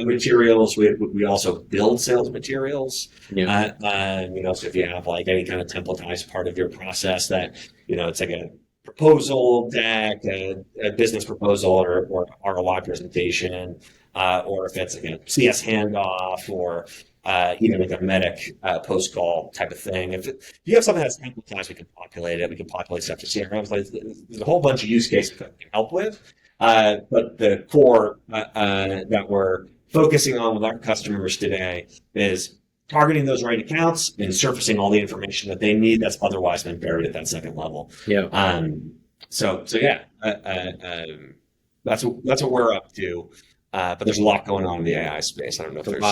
materials. We also build sales materials. So if you have like any kind of templatized part of your process that, it's like a proposal deck, a business proposal or ROI presentation, or if it's like a CS handoff or even like a medic post-call type of thing. If you have something that's templatized, we can populate it. We can populate stuff to CRMs. There's a whole bunch of use cases that we can help with. But the core that we're focusing on with our customers today is targeting those right accounts and surfacing all the information that they need that's otherwise been buried at that second level. That's what we're up to. But there's a lot going on in the AI space. I don't know if there's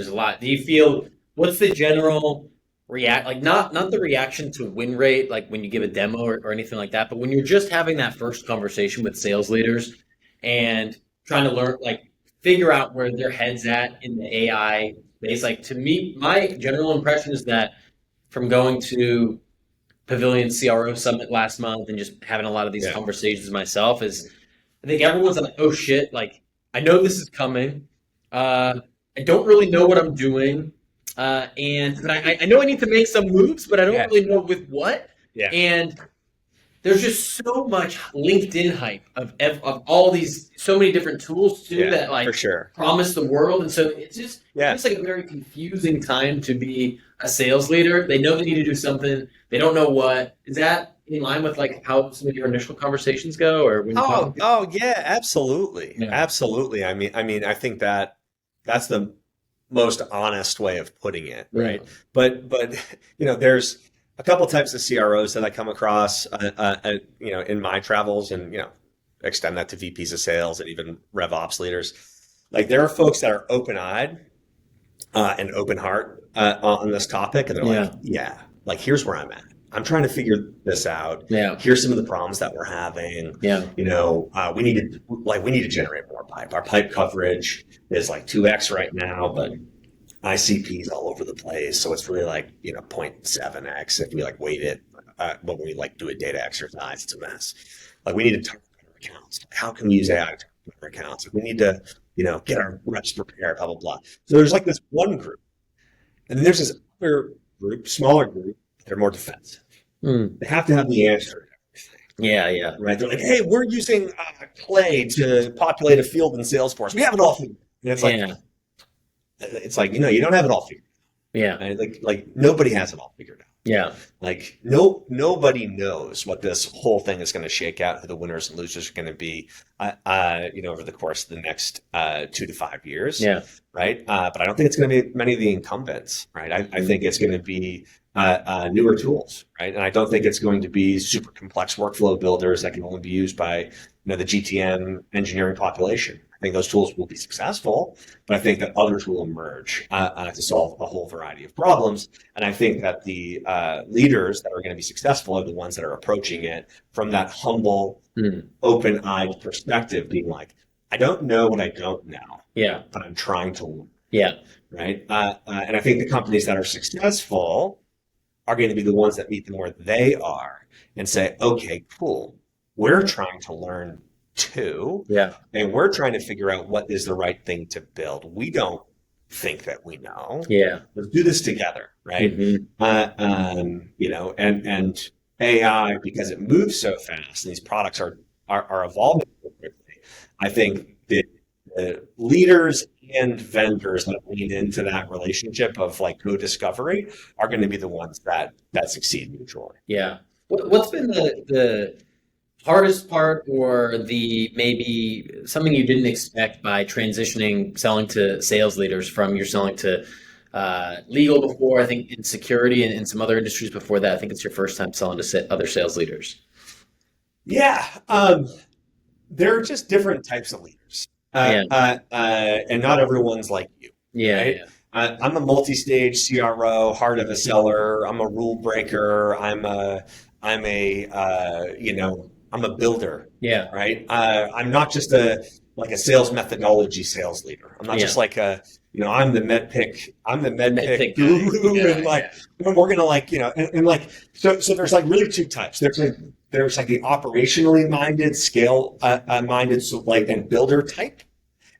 a lot. Do you feel what's the general not the reaction to WinRate, like when you give a demo or anything like that, but when you're just having that first conversation with sales leaders and trying to learn, like figure out where their head's at in the AI space. Like to me, my general impression is that from going to Pavilion CRO Summit last month and just having a lot of these conversations myself is I think everyone's like, oh shit, like I know this is coming. I don't really know what I'm doing. But I know I need to make some moves, but I don't really know with what. And there's just so much LinkedIn hype of all these, so many different tools too that like promise the world. And so it's just it's like a very confusing time to be a sales leader. They know they need to do something. They don't know what. Is that in line with like how some of your initial conversations go? Or when absolutely. Absolutely. I mean, I think that's the most honest way of putting it, right? But there's a couple types of CROs that I come across, in my travels, and extend that to VPs of sales and even RevOps leaders. Like there are folks that are open-eyed and open heart on this topic, and they're like, here's where I'm at. I'm trying to figure this out. Here's some of the problems that we're having. We need to generate more pipe. Our pipe coverage is like 2x right now, but ICP's all over the place. So it's really like, 0.7x if we like weight it. When we like do a data exercise, it's a mess. Like we need to target better accounts. How can we use AI to target better accounts? We need to, get our reps prepared, blah, blah, blah. So there's like this one group. And then there's this other group, smaller group, that are more defensive. They have to have the answer to everything. Yeah. Right? They're like, hey, we're using Clay to populate a field in Salesforce. We have it all figured out. And it's like, you don't have it all figured out. Yeah. Right? Like nobody has it all figured out. Yeah. Like nobody knows what this whole thing is going to shake out, who the winners and losers are going to be, over the course of the next 2 to 5 years. Yeah. Right. But I don't think it's going to be many of the incumbents. Right. I think it's going to be newer tools. Right. And I don't think it's going to be super complex workflow builders that can only be used by, the GTM engineering population. I think those tools will be successful, but I think that others will emerge to solve a whole variety of problems. And I think that the leaders that are going to be successful are the ones that are approaching it from that humble, open-eyed perspective, being like, I don't know what I don't know, but I'm trying to learn. Yeah. Right. And I think the companies that are successful are going to be the ones that meet them where they are and say, okay, cool. We're trying to learn too. Yeah. And we're trying to figure out what is the right thing to build. We don't think that we know. Yeah. Let's do this together. Right. And AI, because it moves so fast and these products are evolving so quickly, I think that the leaders and vendors that lean into that relationship of like co-discovery are going to be the ones that succeed mutually. Yeah. What's been the hardest part, or the maybe something you didn't expect by transitioning selling to sales leaders from you're selling to legal before, I think in security and in some other industries before that? I think it's your first time selling to other sales leaders. Yeah. They're just different types of leaders. And not everyone's like you. Yeah. Right? Yeah. I'm a multi-stage CRO, heart of a seller. I'm a rule breaker. I'm a builder. Yeah. Right. I'm not just a sales methodology sales leader. I'm not just like I'm the med pick guru. Yeah, and we're gonna so there's like really two types. There's like the operationally minded, scale minded, and builder type.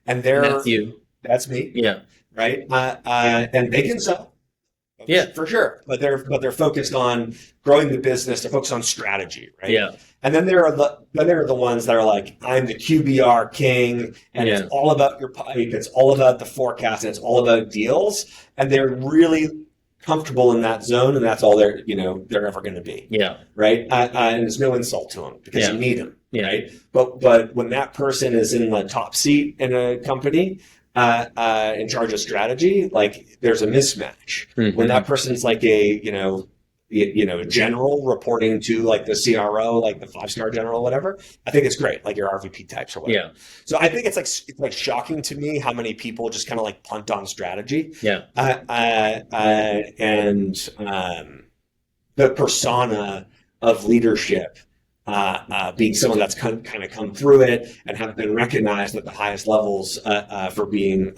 And that's you. That's me. Yeah. Right. And they can sell. Yeah, for sure. But they're focused on growing the business. They're focused on strategy, right? Yeah. And then there are the ones that are like, I'm the QBR king, and it's all about your pipe. It's all about the forecast, and it's all about deals. And they're really comfortable in that zone, and that's all they're ever going to be. Yeah. Right. And there's no insult to them because you need them. Yeah. Right. But when that person is in the top seat in a company, in charge of strategy, like there's a mismatch. Mm-hmm. When that person's like a general reporting to like the CRO, like the 5-star general, whatever, I think it's great. Like your RVP types or whatever. Yeah. So I think it's like shocking to me how many people just kind of like punt on strategy. Yeah. And the persona of leadership, being someone that's kind of come through it and have been recognized at the highest levels for being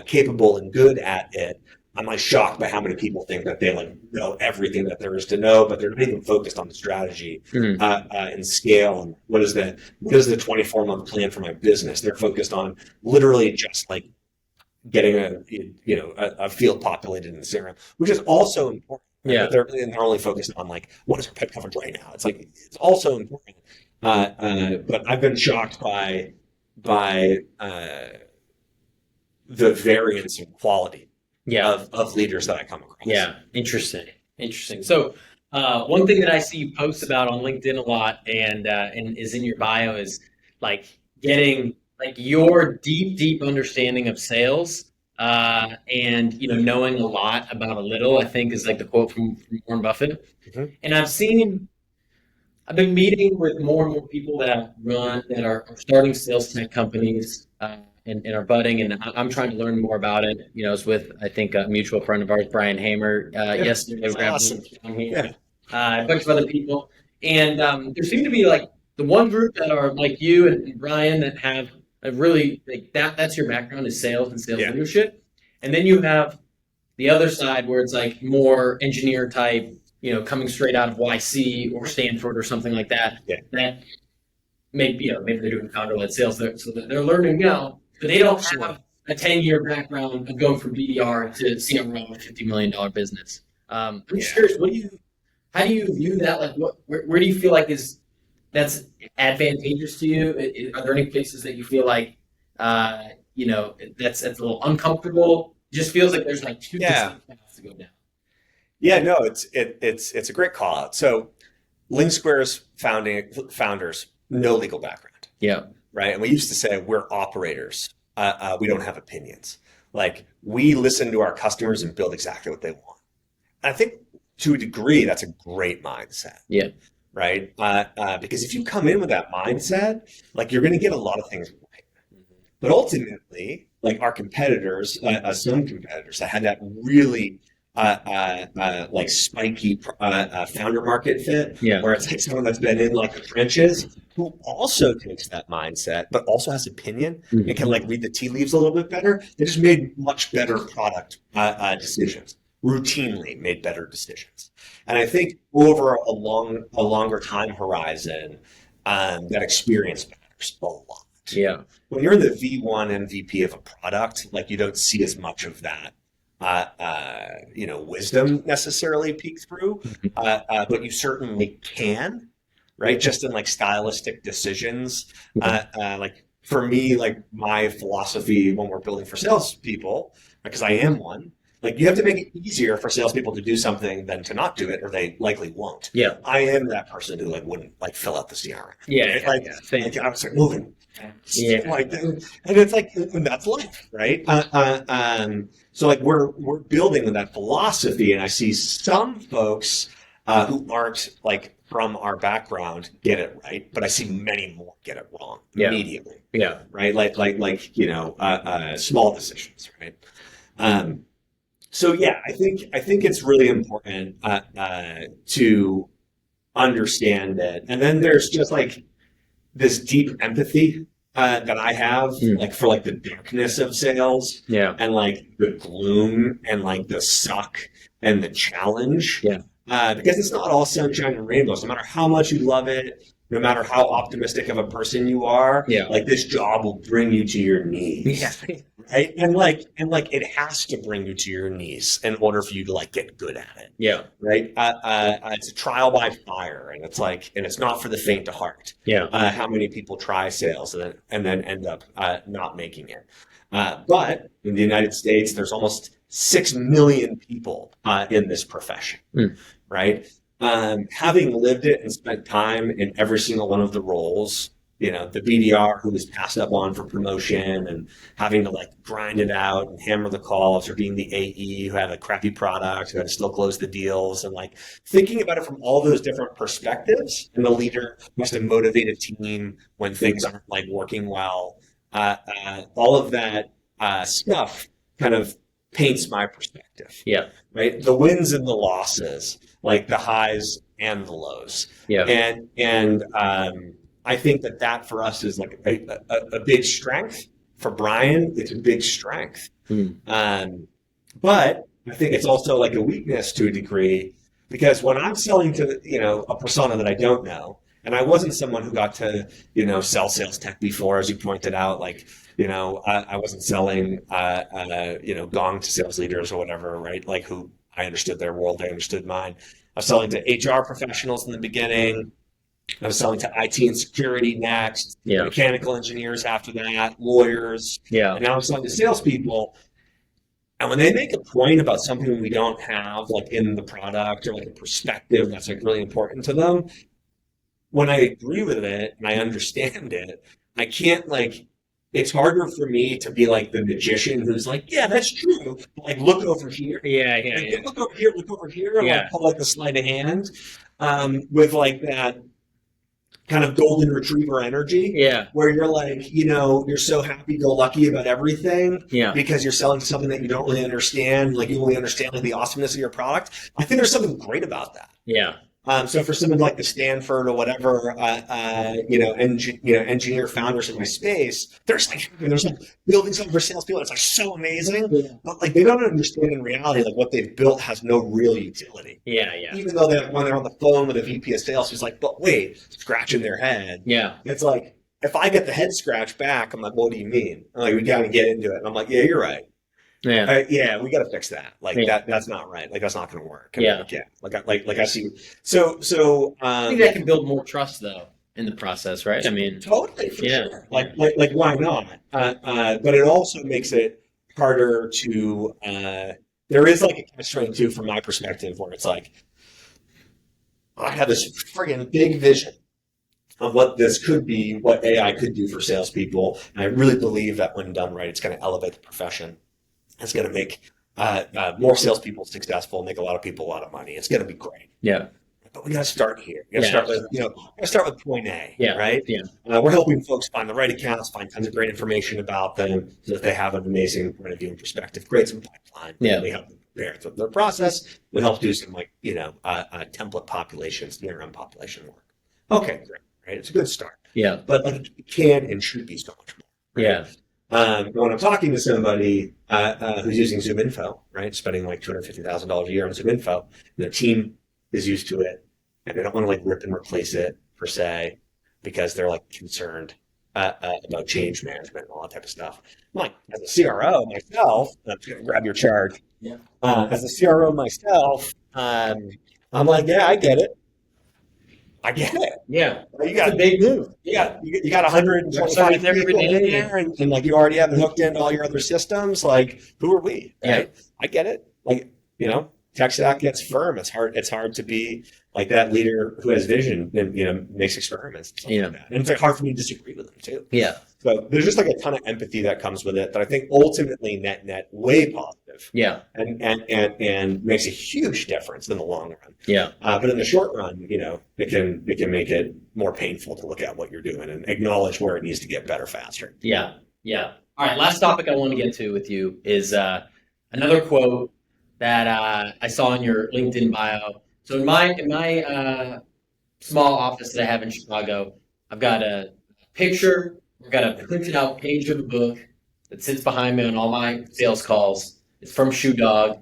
capable and good at it. I'm like shocked by how many people think that they like know everything that there is to know, but they're not even focused on the strategy and scale and what is the 24-month plan for my business. They're focused on literally just like getting a field populated in the CRM, which is also important. Yeah, they're only focused on like what is our pet coverage right now. It's like it's also important, but I've been shocked by the variance in quality of leaders that I come across. Yeah, interesting. So one thing that I see you post about on LinkedIn a lot and is in your bio is like getting like your deep understanding of sales. And knowing a lot about a little, I think is like the quote from Warren Buffett. Mm-hmm. And I've been meeting with more and more people that are starting sales tech companies and are budding, and I'm trying to learn more about it. I was with I think a mutual friend of ours, Brian Hamer, yesterday. Awesome. A bunch of other people, and there seem to be like the one group that are like you and Brian that have really like that's your background is sales and sales leadership. And then you have the other side where it's like more engineer type, coming straight out of YC or Stanford or something like that. Yeah. That maybe they're doing founder-led sales there, so that they're learning now but they don't have a 10-year background of going from BDR to CRO of $50 million business. I'm just curious, how do you view that? Like, where do you feel like that's advantageous to you? Are there any places that you feel like, that's a little uncomfortable? It just feels like there's like two distinct paths to go down. Yeah, no, it's a great call out. So LinkSquares founders, no legal background. Yeah. Right. And we used to say we're operators. We don't have opinions. Like, we listen to our customers and build exactly what they want. And I think to a degree, that's a great mindset. Yeah. Right. Because if you come in with that mindset, like, you're going to get a lot of things right. But ultimately, like, our competitors, some competitors that had that really like spiky founder market fit, where it's like someone that's been in like the trenches, who also takes that mindset, but also has opinion and can like read the tea leaves a little bit better. They just made much better product decisions, routinely made better decisions. And I think over a longer time horizon, that experience matters a lot. Yeah. When you're in the V1 and VP of a product, like, you don't see as much of that wisdom necessarily peek through, but you certainly can, right? Just in like stylistic decisions. Like, for me, like, my philosophy when we're building for salespeople, because I am one, like, you have to make it easier for salespeople to do something than to not do it, or they likely won't. Yeah. I am that person who like wouldn't like fill out the CRM. Yeah. Right? Like, I was like moving. Yeah. Like, and it's like, and that's life, right? So like, we're building with that philosophy, and I see some folks who aren't like from our background get it right, but I see many more get it wrong immediately. Yeah. Right. Like small decisions. Right. So yeah, I think it's really important to understand it, and then there's just like this deep empathy that I have, like, for like the darkness of sales, and like the gloom and like the suck and the challenge, because it's not all sunshine and rainbows. No matter how much you love it, no matter how optimistic of a person you are, like, this job will bring you to your knees. Right? And it has to bring you to your knees in order for you to like get good at it. Yeah. Right. It's a trial by fire, and it's like, and it's not for the faint of heart. How many people try sales and then end up not making it? But in the United States, there's almost 6 million people in this profession. Right. Having lived it and spent time in every single one of the roles, the BDR who was passed up on for promotion and having to like grind it out and hammer the calls, or being the AE who had a crappy product, who had to still close the deals, and like thinking about it from all those different perspectives, and the leader who has to motivate a team when things aren't like working well. All of that stuff kind of paints my perspective. Right. The wins and the losses, like the highs and the lows. And I think that for us is like a big strength. For Brian, it's a big strength. But I think it's also like a weakness to a degree, because when I'm selling to, a persona that I don't know, and I wasn't someone who got to, sell sales tech before, as you pointed out, like, I wasn't selling, gong to sales leaders or whatever, right? Like, who I understood their world, they understood mine. I was selling to HR professionals in the beginning. I was selling to IT and security next, mechanical engineers after that, lawyers. And now I'm selling to salespeople. And when they make a point about something we don't have, like in the product, or like a perspective that's like really important to them, when I agree with it and I understand it, I can't like, it's harder for me to be like the magician who's like, yeah, that's true. Like, look over here. Look over here. And like, pull like the sleight of hand with like that kind of golden retriever energy, where you're like, you're so happy-go-lucky about everything, because you're selling something that you don't really understand. Like, you only understand like the awesomeness of your product. I think there's something great about that. So for someone like the Stanford or whatever, engineer founders in my space, there's like building something for salespeople that's like so amazing, but like they don't understand in reality like what they've built has no real utility. Even though when they're on the phone with a VP of sales who's like, but wait, scratching their head. It's like, if I get the head scratch back, I'm like, what do you mean? I'm like, we got to get into it. And I'm like, yeah, you're right. Yeah. Yeah, we got to fix that. Like Yeah. that's not right. Like that's not going to work. Yeah. Like I see. So I think that can build more trust though in the process, right? I mean, totally for yeah. sure. Like why not? But it also makes it harder to. There is like a catch-22 from my perspective where it's like I have this friggin' big vision of what this could be, what AI could do for salespeople, and I really believe that when done right, it's going to elevate the profession. It's going to make more salespeople successful, make a lot of people a lot of money. It's going to be great. Yeah. But we got to start here. We got to start with, start with point A, right? Yeah. We're helping folks find the right accounts, find tons of great information about them so that they have an amazing point of view and perspective, create some pipeline. Yeah. We help them prepare for their process. We help do some template populations, CRM population work. Okay, great, right? It's a good start. Yeah. But like, it can and should be so much more. Right? Yeah. When I'm talking to somebody who's using ZoomInfo, right, spending like $250,000 a year on ZoomInfo, and their team is used to it, and they don't want to like rip and replace it per se because they're like concerned about change management and all that type of stuff. I'm like, as a CRO myself, I'm just gonna grab your chart. Yeah. As a CRO myself, I'm like, yeah, I get it. I get it. Yeah. You got a big move. You got 125 people in there, and like you already have it hooked into all your other systems. Like, who are we? Right? Yeah. I get it. Like, tech stack gets firm. It's hard to be like that leader who has vision and makes experiments. And like that. And it's like hard for me to disagree with them too. Yeah. So there's just like a ton of empathy that comes with it that I think ultimately net way positive. Yeah. And makes a huge difference in the long run. Yeah. But in the short run, it can make it more painful to look at what you're doing and acknowledge where it needs to get better faster. Yeah. Yeah. All right. Last topic I want to get to with you is another quote that I saw in your LinkedIn bio. So in my small office that I have in Chicago, I've got a picture. I've got a printed out page of the book that sits behind me on all my sales calls. It's from Shoe Dog.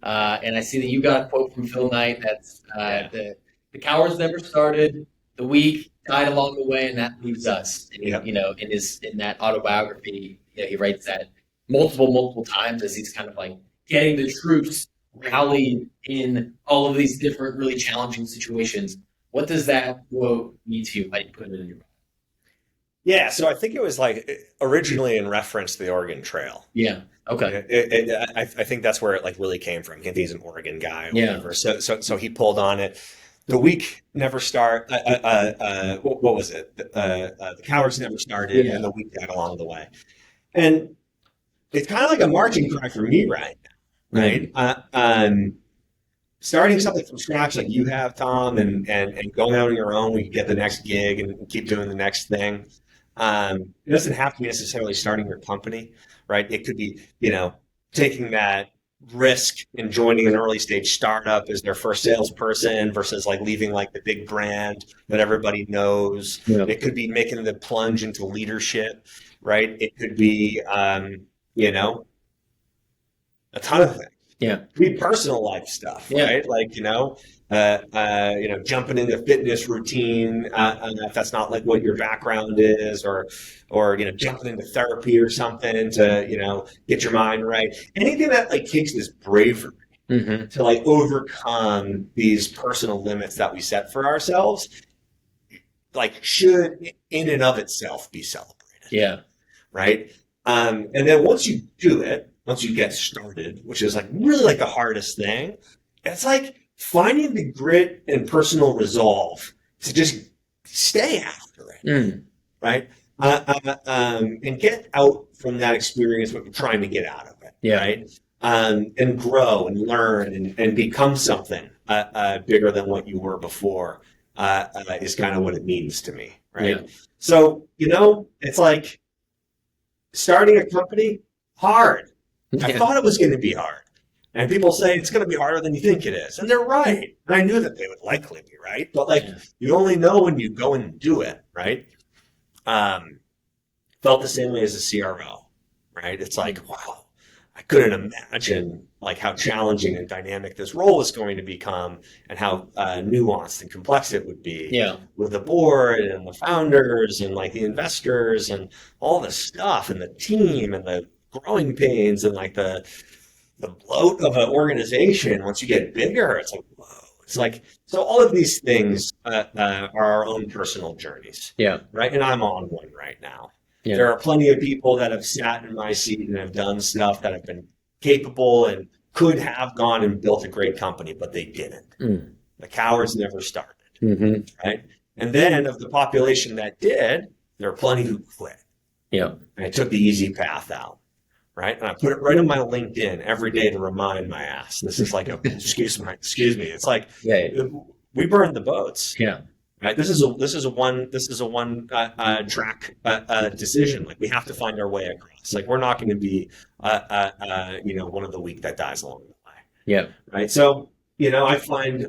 And I see that you got a quote from Phil Knight that's the cowards never started, the weak died along the way, and that leaves us. And, in that autobiography, he writes that multiple times as he's kind of like getting the troops rallied in all of these different really challenging situations. What does that quote mean to you? How do you put it in your mind? Yeah, so I think it was like originally in reference to the Oregon Trail. Yeah. Okay. I think that's where it like really came from. He's an Oregon guy. Or whatever. So he pulled on it. The weak never start. What was it? The cowards never started, and the weak died along the way. And it's kind of like a marching cry for me right now, right? Starting something from scratch like you have, Tom, and going out on your own, we can get the next gig and keep doing the next thing. It doesn't have to be necessarily starting your company, right? It could be, taking that risk and joining an early stage startup as their first salesperson versus like leaving like the big brand that everybody knows. Yeah. It could be making the plunge into leadership, right? It could be, a ton of things. Yeah. It could be personal life stuff, right? Like, jumping into fitness routine, if that's not like what your background is, or jumping into therapy or something to, get your mind right. Anything that like takes this bravery to like overcome these personal limits that we set for ourselves, like should in and of itself be celebrated. Yeah. Right. And then once you do it, once you get started, which is like really like the hardest thing, it's like finding the grit and personal resolve to just stay after it, right? And get out from that experience what you're trying to get out of it, right? And grow and learn and become something bigger than what you were before is kind of what it means to me, right? Yeah. So, it's like starting a company, hard. I thought it was going to be hard. And people say it's going to be harder than you think it is. And they're right. And I knew that they would likely be right. But you only know when you go and do it, right? Felt the same way as a CRO, right? It's like, wow, I couldn't imagine like how challenging and dynamic this role was going to become, and how nuanced and complex it would be Yeah. with the board and the founders and like the investors and all the stuff and the team and the growing pains and like the bloat of an organization. Once you get bigger, it's like, whoa. It's like, so all of these things are our own personal journeys, Yeah. right? And I'm on one right now. Yeah. There are plenty of people that have sat in my seat and have done stuff that have been capable and could have gone and built a great company, but they didn't. The cowards never started, right? And then of the population that did, there are plenty who quit. Yeah. And I took the easy path out, right? And I put it right on my LinkedIn every day to remind my ass. This is like a, excuse me. It's like, we burned the boats. Yeah. Right. This is a one track decision. Like, we have to find our way across. Like, we're not going to be one of the weak that dies along the way. Yeah. Right. So, I find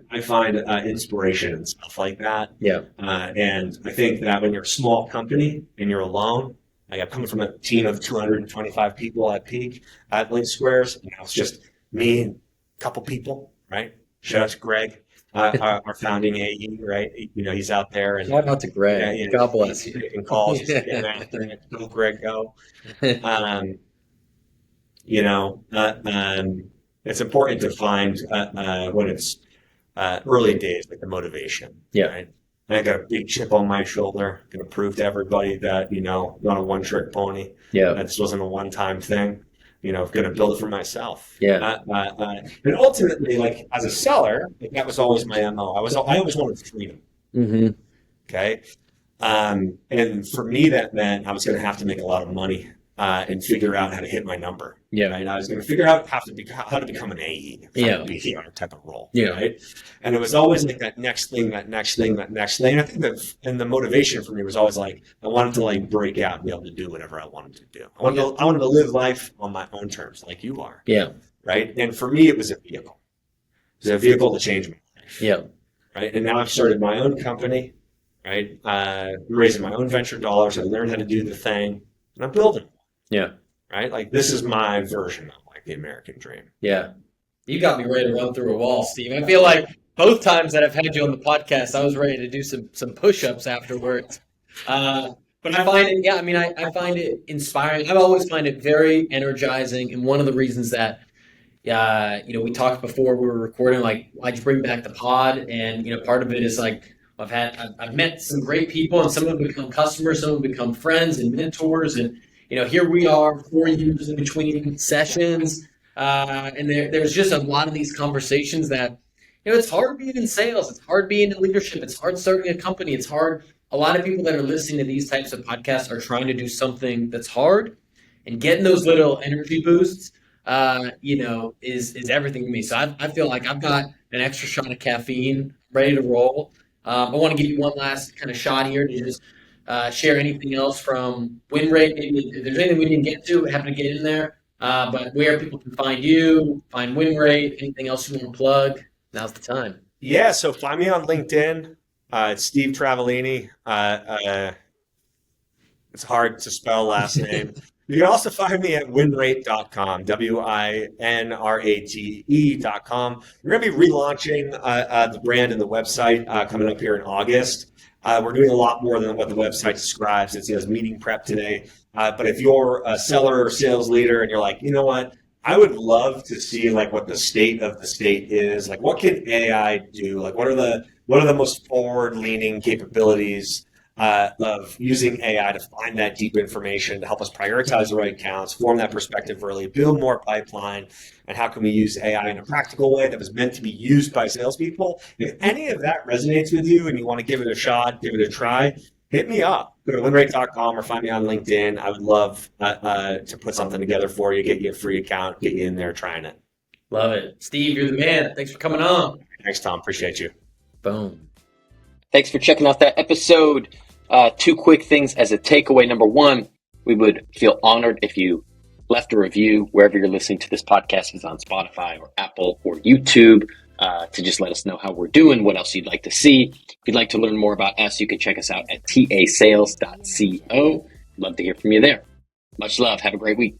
inspiration and stuff like that. Yeah. And I think that when you're a small company and you're alone, like, I'm coming from a team of 225 people at peak at LinkSquares, and it's just me and a couple people. Right. Shout out to Greg. Our founding AE, right? He's out there. And shout out to Greg. God bless you. Making calls. Go, Greg, go. It's important to find when it's early days, like the motivation. Yeah. Right? And I got a big chip on my shoulder. Going to prove to everybody that not a one-trick pony. Yeah. That this wasn't a one-time thing. Going to build it for myself. Yeah. And ultimately, like, as a seller, like, that was always my MO. I always wanted freedom. Okay. And for me, that meant I was going to have to make a lot of money and figure out how to hit my number. Yeah. Right. I was going to figure out how to become an AE. Yeah. BDR type of role. Yeah. Right. And it was always like that next thing. I think that, and the motivation for me was always like, I wanted to like break out and be able to do whatever I wanted to do. I wanted to live life on my own terms, like you are. Yeah. Right. And for me, it was a vehicle. It was a vehicle to change my life. Yeah. Right. And now I've started my own company. Right. Raising my own venture dollars. I learned how to do the thing, and I'm building. Yeah. Right. Like, this is my version of like the American dream. Yeah. You got me ready to run through a wall, Steve. I feel like both times that I've had you on the podcast, I was ready to do some push-ups afterwards. But I find it, I find it inspiring. I always find it very energizing. And one of the reasons that, we talked before we were recording, like, I just bring back the pod. And, part of it is like, I've met some great people, and some have become customers, some have become friends and mentors. And, here we are 4 years in between sessions. And there's just a lot of these conversations that, it's hard being in sales. It's hard being in leadership. It's hard starting a company. It's hard. A lot of people that are listening to these types of podcasts are trying to do something that's hard, and getting those little energy boosts, is everything to me. So I feel like I've got an extra shot of caffeine ready to roll. I want to give you one last kind of shot here to just share anything else from WinRate. Maybe if there's anything we didn't get to, happen to get in there. But where people can find you, find WinRate, anything else you want to plug, now's the time. Yeah, so find me on LinkedIn. It's Steve Travaglini. It's hard to spell last name. You can also find me at winrate.com, WINRATE.com. We're going to be relaunching the brand and the website coming up here in August. We're doing a lot more than what the website describes. It's meeting prep today. But if you're a seller or sales leader and you're like, you know what, I would love to see like what the state of the state is. Like, what can AI do? Like, what are the most forward-leaning capabilities of using AI to find that deep information to help us prioritize the right accounts, form that perspective early, build more pipeline, and how can we use AI in a practical way that was meant to be used by salespeople? If any of that resonates with you and you want to give it a shot, give it a try, hit me up. Go to winrate.com or find me on LinkedIn. I would love to put something together for you, get you a free account, get you in there trying it. Love it. Steve, you're the man. Thanks for coming on. Thanks, Tom. Appreciate you. Boom. Thanks for checking out that episode. Two quick things as a takeaway. Number one, we would feel honored if you left a review wherever you're listening to this podcast, is on Spotify or Apple or YouTube, to just let us know how we're doing, what else you'd like to see. If you'd like to learn more about us, you can check us out at tasales.co. Love to hear from you there. Much love. Have a great week.